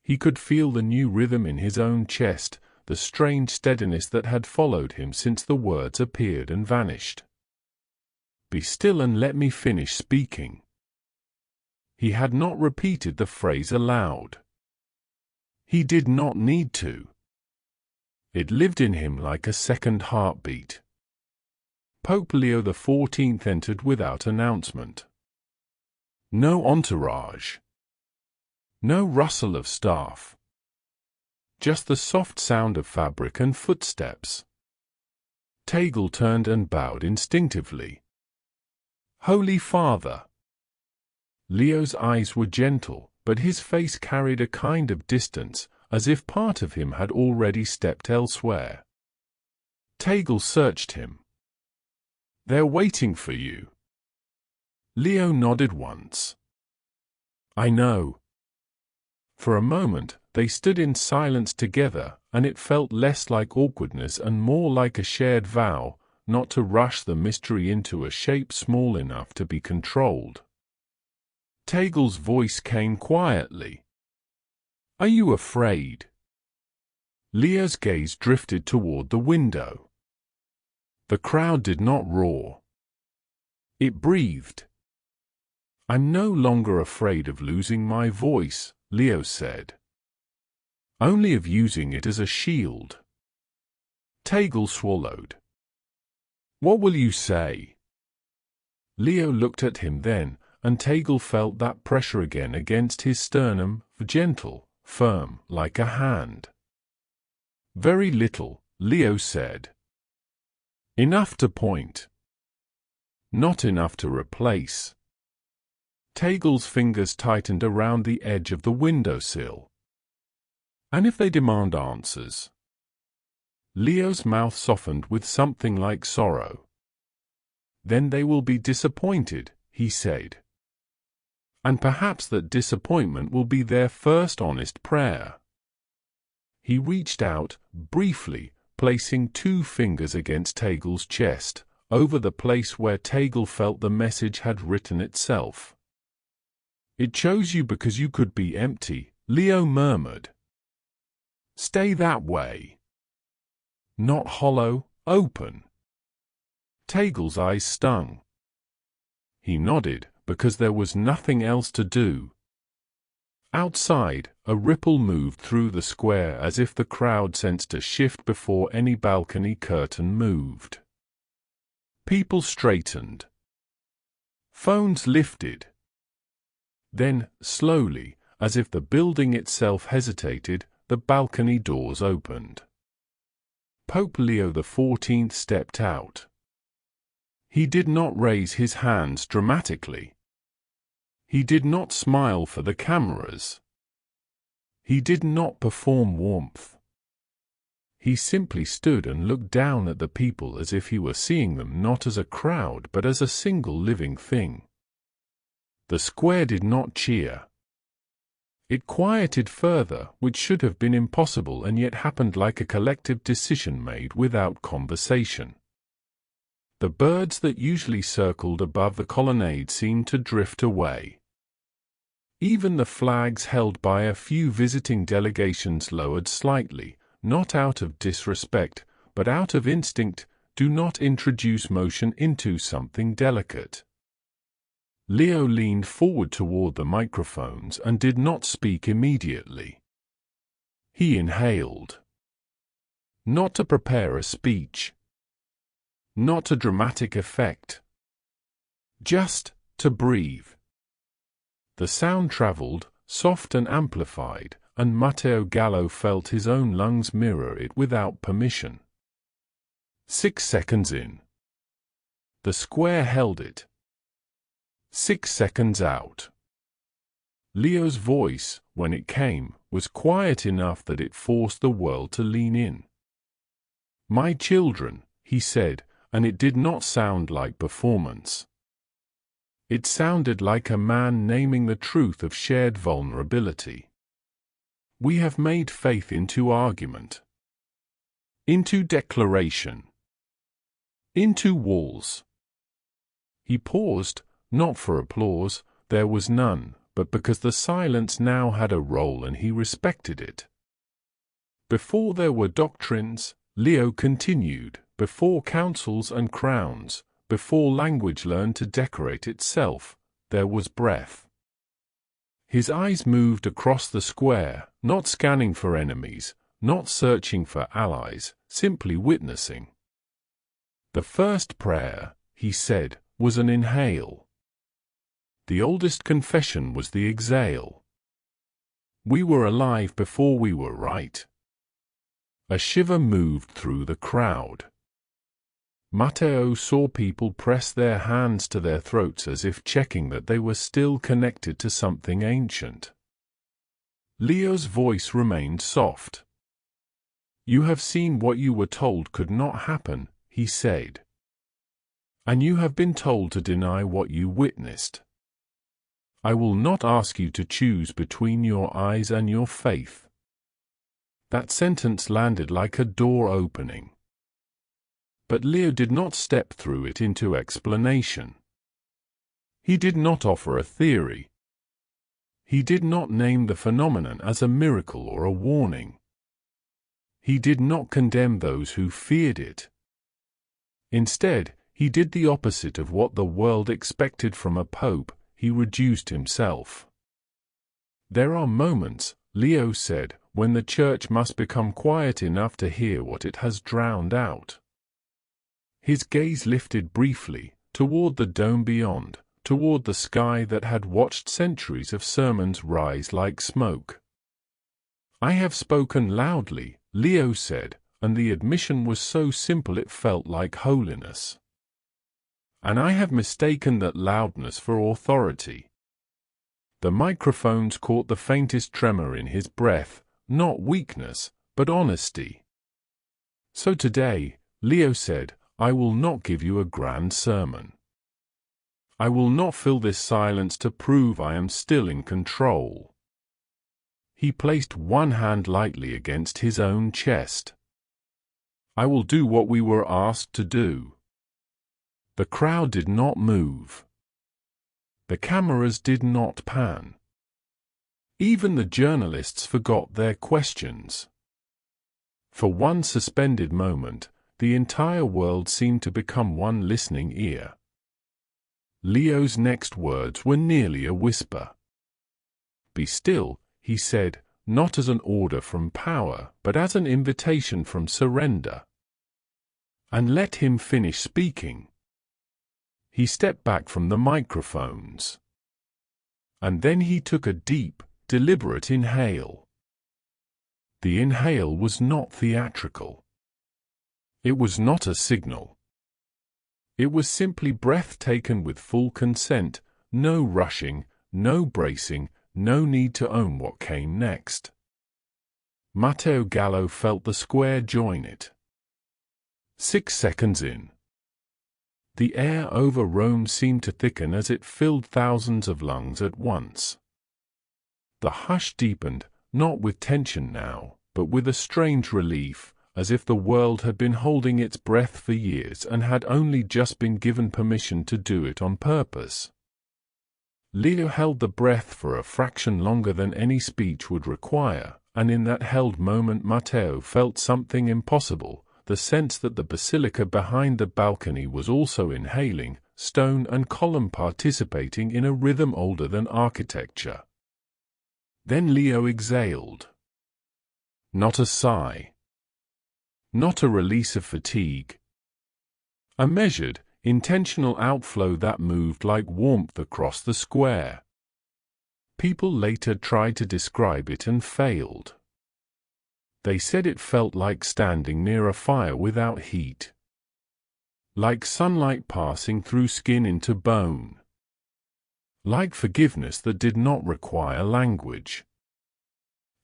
He could feel the new rhythm in his own chest, the strange steadiness that had followed him since the words appeared and vanished. "Be still and let me finish speaking." He had not repeated the phrase aloud. He did not need to. It lived in him like a second heartbeat. Pope Leo XIV entered without announcement. No entourage. No rustle of staff. Just the soft sound of fabric and footsteps. Tagle turned and bowed instinctively. "Holy Father." Leo's eyes were gentle, but his face carried a kind of distance, as if part of him had already stepped elsewhere. Tagle searched him. "They're waiting for you." Leo nodded once. "I know." For a moment, they stood in silence together, and it felt less like awkwardness and more like a shared vow, not to rush the mystery into a shape small enough to be controlled. Tagle's voice came quietly. "Are you afraid?" Leo's gaze drifted toward the window. The crowd did not roar. It breathed. "I'm no longer afraid of losing my voice," Leo said. "Only of using it as a shield." Tagle swallowed. "What will you say?" Leo looked at him then, and Tagle felt that pressure again against his sternum, gentle, firm, like a hand. "Very little," Leo said. "Enough to point. Not enough to replace." Tagle's fingers tightened around the edge of the windowsill. "And if they demand answers?" Leo's mouth softened with something like sorrow. "Then they will be disappointed," he said. "And perhaps that disappointment will be their first honest prayer." He reached out, briefly, placing 2 fingers against Tagle's chest, over the place where Tagle felt the message had written itself. "It chose you because you could be empty," Leo murmured. "Stay that way. Not hollow, open." Tagle's eyes stung. He nodded, because there was nothing else to do. Outside, a ripple moved through the square as if the crowd sensed a shift before any balcony curtain moved. People straightened. Phones lifted. Then, slowly, as if the building itself hesitated, the balcony doors opened. Pope Leo XIV stepped out. He did not raise his hands dramatically. He did not smile for the cameras. He did not perform warmth. He simply stood and looked down at the people as if he were seeing them not as a crowd but as a single living thing. The square did not cheer. It quieted further, which should have been impossible and yet happened like a collective decision made without conversation. The birds that usually circled above the colonnade seemed to drift away. Even the flags held by a few visiting delegations lowered slightly, not out of disrespect, but out of instinct. Do not introduce motion into something delicate. Leo leaned forward toward the microphones and did not speak immediately. He inhaled. Not to prepare a speech. Not a dramatic effect. Just to breathe. The sound traveled, soft and amplified, and Matteo Gallo felt his own lungs mirror it without permission. 6 seconds in. The square held it. 6 seconds out. Leo's voice, when it came, was quiet enough that it forced the world to lean in. "My children," he said, and it did not sound like performance. It sounded like a man naming the truth of shared vulnerability. We have made faith into argument, into declaration, into walls. He paused, not for applause, there was none, but because the silence now had a role and he respected it. Before there were doctrines, Leo continued, before councils and crowns, before language learned to decorate itself, there was breath. His eyes moved across the square, not scanning for enemies, not searching for allies, simply witnessing. The first prayer, he said, was an inhale. The oldest confession was the exhale. We were alive before we were right. A shiver moved through the crowd. Matteo saw people press their hands to their throats as if checking that they were still connected to something ancient. Leo's voice remained soft. "You have seen what you were told could not happen," he said. "And you have been told to deny what you witnessed. I will not ask you to choose between your eyes and your faith." That sentence landed like a door opening. But Leo did not step through it into explanation. He did not offer a theory. He did not name the phenomenon as a miracle or a warning. He did not condemn those who feared it. Instead, he did the opposite of what the world expected from a pope. He reduced himself. "There are moments," Leo said, "when the church must become quiet enough to hear what it has drowned out." His gaze lifted briefly, toward the dome beyond, toward the sky that had watched centuries of sermons rise like smoke. "I have spoken loudly," Leo said, and the admission was so simple it felt like holiness. "And I have mistaken that loudness for authority." The microphones caught the faintest tremor in his breath, not weakness, but honesty. "So today," Leo said, "I will not give you a grand sermon. I will not fill this silence to prove I am still in control." He placed one hand lightly against his own chest. "I will do what we were asked to do." The crowd did not move. The cameras did not pan. Even the journalists forgot their questions. For one suspended moment, the entire world seemed to become one listening ear. Leo's next words were nearly a whisper. "Be still," he said, not as an order from power, but as an invitation from surrender. And let him finish speaking. He stepped back from the microphones. And then he took a deep, deliberate inhale. The inhale was not theatrical. It was not a signal. It was simply breath taken with full consent, no rushing, no bracing, no need to own what came next. Matteo Gallo felt the square join it. 6 seconds in. The air over Rome seemed to thicken as it filled thousands of lungs at once. The hush deepened, not with tension now, but with a strange relief, as if the world had been holding its breath for years and had only just been given permission to do it on purpose. Leo held the breath for a fraction longer than any speech would require, and in that held moment Matteo felt something impossible, the sense that the basilica behind the balcony was also inhaling, stone and column participating in a rhythm older than architecture. Then Leo exhaled. Not a sigh. Not a release of fatigue. A measured, intentional outflow that moved like warmth across the square. People later tried to describe it and failed. They said it felt like standing near a fire without heat. Like sunlight passing through skin into bone. Like forgiveness that did not require language.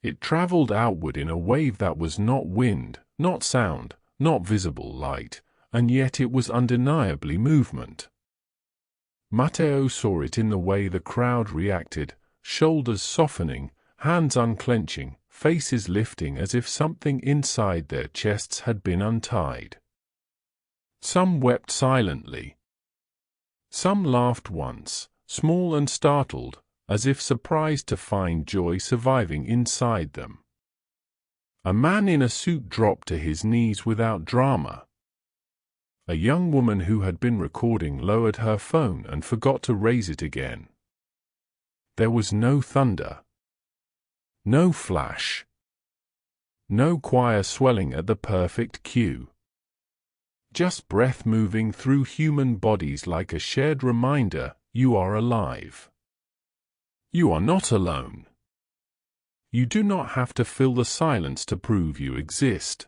It traveled outward in a wave that was not wind, not sound, not visible light, and yet it was undeniably movement. Matteo saw it in the way the crowd reacted, shoulders softening, hands unclenching, faces lifting as if something inside their chests had been untied. Some wept silently. Some laughed once, small and startled, as if surprised to find joy surviving inside them. A man in a suit dropped to his knees without drama. A young woman who had been recording lowered her phone and forgot to raise it again. There was no thunder. No flash. No choir swelling at the perfect cue. Just breath moving through human bodies like a shared reminder, you are alive. You are not alone. You do not have to fill the silence to prove you exist.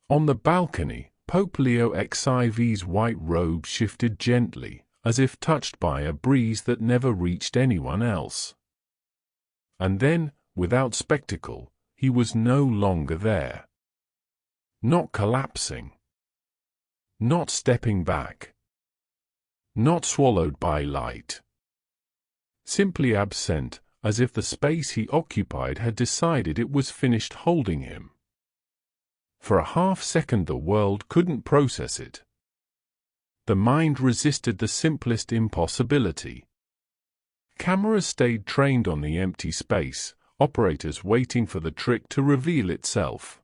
On the balcony, Pope Leo XIV's white robe shifted gently, as if touched by a breeze that never reached anyone else. And then, without spectacle, he was no longer there. Not collapsing. Not stepping back. Not swallowed by light. Simply absent, as if the space he occupied had decided it was finished holding him. For a half-second the world couldn't process it. The mind resisted the simplest impossibility. Cameras stayed trained on the empty space, operators waiting for the trick to reveal itself.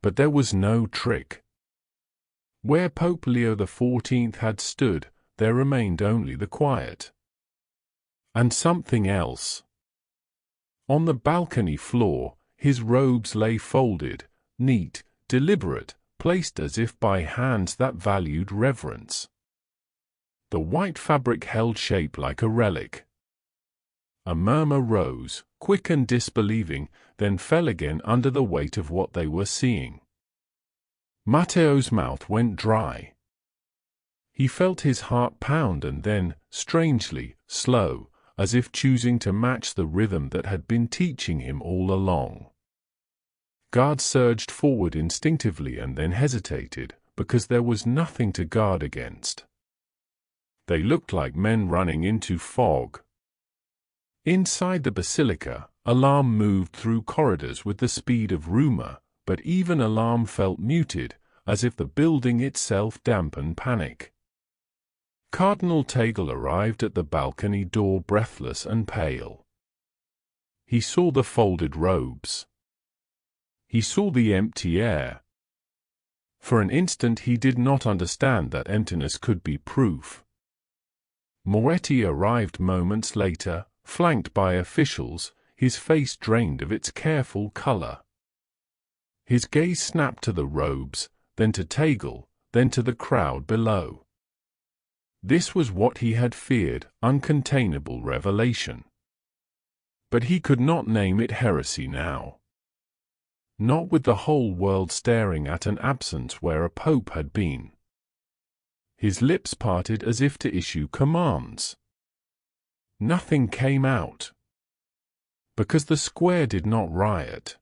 But there was no trick. Where Pope Leo XIV had stood, there remained only the quiet. And something else. On the balcony floor, his robes lay folded, neat, deliberate, placed as if by hands that valued reverence. The white fabric held shape like a relic. A murmur rose, quick and disbelieving, then fell again under the weight of what they were seeing. Matteo's mouth went dry. He felt his heart pound and then, strangely, slow, as if choosing to match the rhythm that had been teaching him all along. Guards surged forward instinctively and then hesitated, because there was nothing to guard against. They looked like men running into fog. Inside the basilica, alarm moved through corridors with the speed of rumor, but even alarm felt muted, as if the building itself dampened panic. Cardinal Tagle arrived at the balcony door breathless and pale. He saw the folded robes. He saw the empty air. For an instant he did not understand that emptiness could be proof. Moretti arrived moments later, flanked by officials, his face drained of its careful color. His gaze snapped to the robes, then to Tagle, then to the crowd below. This was what he had feared, uncontainable revelation. But he could not name it heresy now. Not with the whole world staring at an absence where a pope had been. His lips parted as if to issue commands. Nothing came out. Because the square did not riot.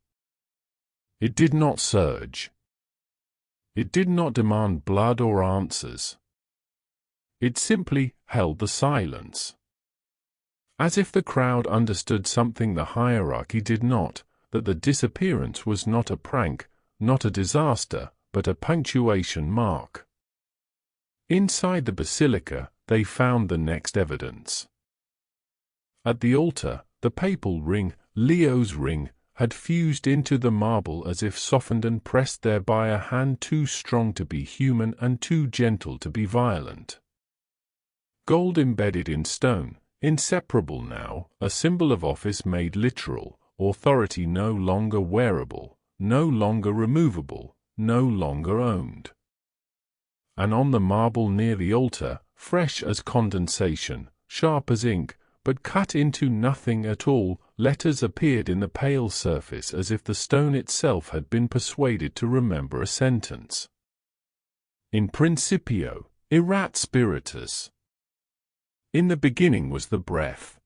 It did not surge. It did not demand blood or answers. It simply held the silence. As if the crowd understood something the hierarchy did not, that the disappearance was not a prank, not a disaster, but a punctuation mark. Inside the basilica, they found the next evidence. At the altar, the papal ring, Leo's ring, had fused into the marble as if softened and pressed there by a hand too strong to be human and too gentle to be violent. Gold embedded in stone, inseparable now, a symbol of office made literal, authority no longer wearable, no longer removable, no longer owned. And on the marble near the altar, fresh as condensation, sharp as ink, but cut into nothing at all, letters appeared in the pale surface as if the stone itself had been persuaded to remember a sentence. In principio, erat spiritus. In the beginning was the breath.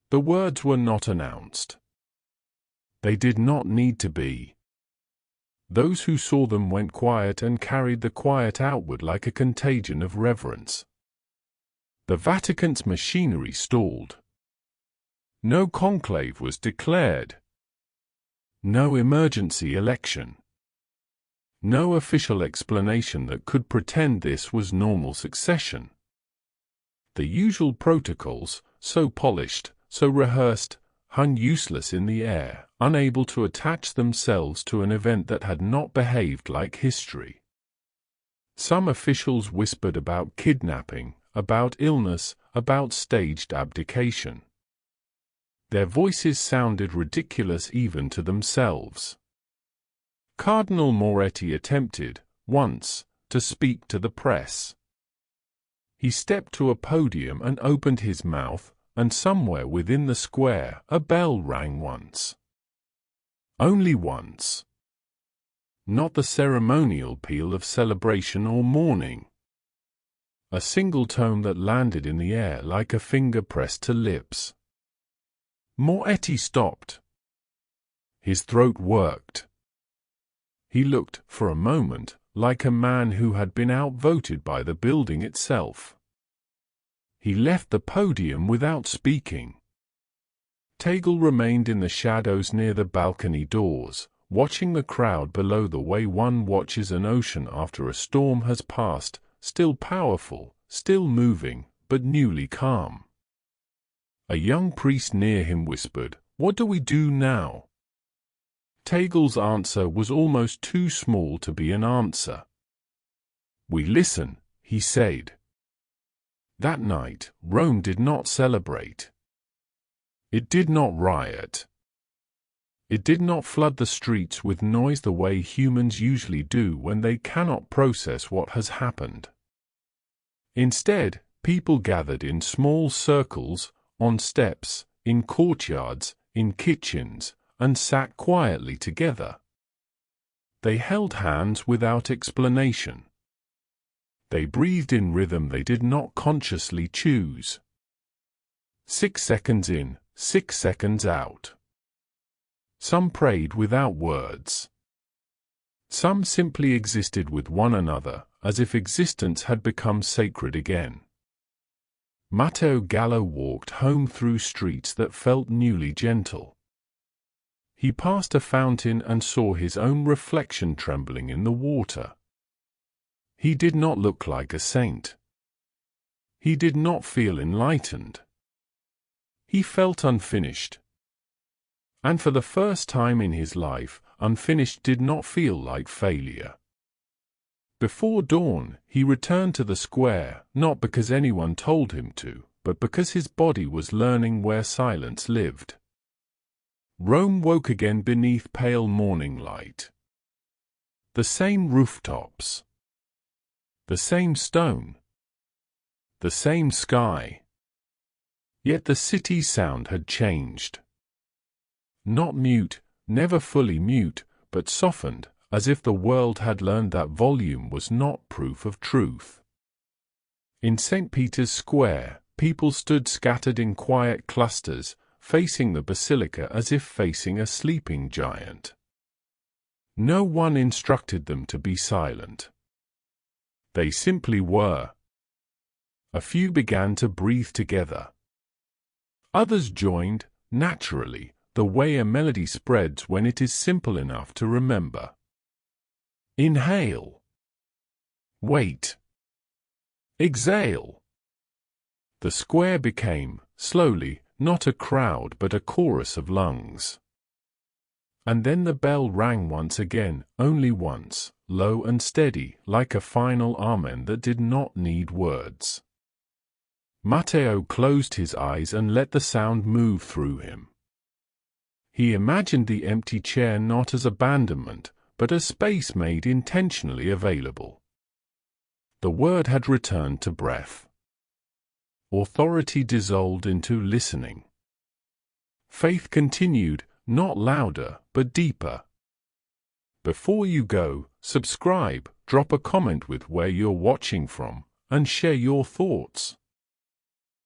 The words were not announced. They did not need to be. Those who saw them went quiet and carried the quiet outward like a contagion of reverence. The Vatican's machinery stalled. No conclave was declared. No emergency election. No official explanation that could pretend this was normal succession. The usual protocols, so polished, so rehearsed, hung useless in the air, unable to attach themselves to an event that had not behaved like history. Some officials whispered about kidnapping, about illness, about staged abdication. Their voices sounded ridiculous even to themselves. Cardinal Moretti attempted, once, to speak to the press. He stepped to a podium and opened his mouth, and somewhere within the square a bell rang once. Only once. Not the ceremonial peal of celebration or mourning. A single tone that landed in the air like a finger pressed to lips. Moretti stopped. His throat worked. He looked, for a moment, like a man who had been outvoted by the building itself. He left the podium without speaking. Tagle remained in the shadows near the balcony doors, watching the crowd below the way one watches an ocean after a storm has passed, still powerful, still moving, but newly calm. A young priest near him whispered, "What do we do now?" Tagle's answer was almost too small to be an answer. "We listen," he said. That night, Rome did not celebrate. It did not riot. It did not flood the streets with noise the way humans usually do when they cannot process what has happened. Instead, people gathered in small circles, on steps, in courtyards, in kitchens, and sat quietly together. They held hands without explanation. They breathed in rhythm they did not consciously choose. 6 seconds in, 6 seconds out. Some prayed without words. Some simply existed with one another, as if existence had become sacred again. Matteo Gallo walked home through streets that felt newly gentle. He passed a fountain and saw his own reflection trembling in the water. He did not look like a saint. He did not feel enlightened. He felt unfinished. And for the first time in his life, unfinished did not feel like failure. Before dawn, he returned to the square, not because anyone told him to, but because his body was learning where silence lived. Rome woke again beneath pale morning light. The same rooftops. The same stone. The same sky. Yet the city's sound had changed. Not mute, never fully mute, but softened, as if the world had learned that volume was not proof of truth. In St. Peter's Square, people stood scattered in quiet clusters, facing the basilica as if facing a sleeping giant. No one instructed them to be silent. They simply were. A few began to breathe together. Others joined, naturally, the way a melody spreads when it is simple enough to remember. Inhale. Wait. Exhale. The square became, slowly, not a crowd but a chorus of lungs. And then the bell rang once again, only once, low and steady, like a final amen that did not need words. Matteo closed his eyes and let the sound move through him. He imagined the empty chair not as abandonment, but as space made intentionally available. The word had returned to breath. Authority dissolved into listening. Faith continued, not louder, but deeper. Before you go, subscribe, drop a comment with where you're watching from, and share your thoughts.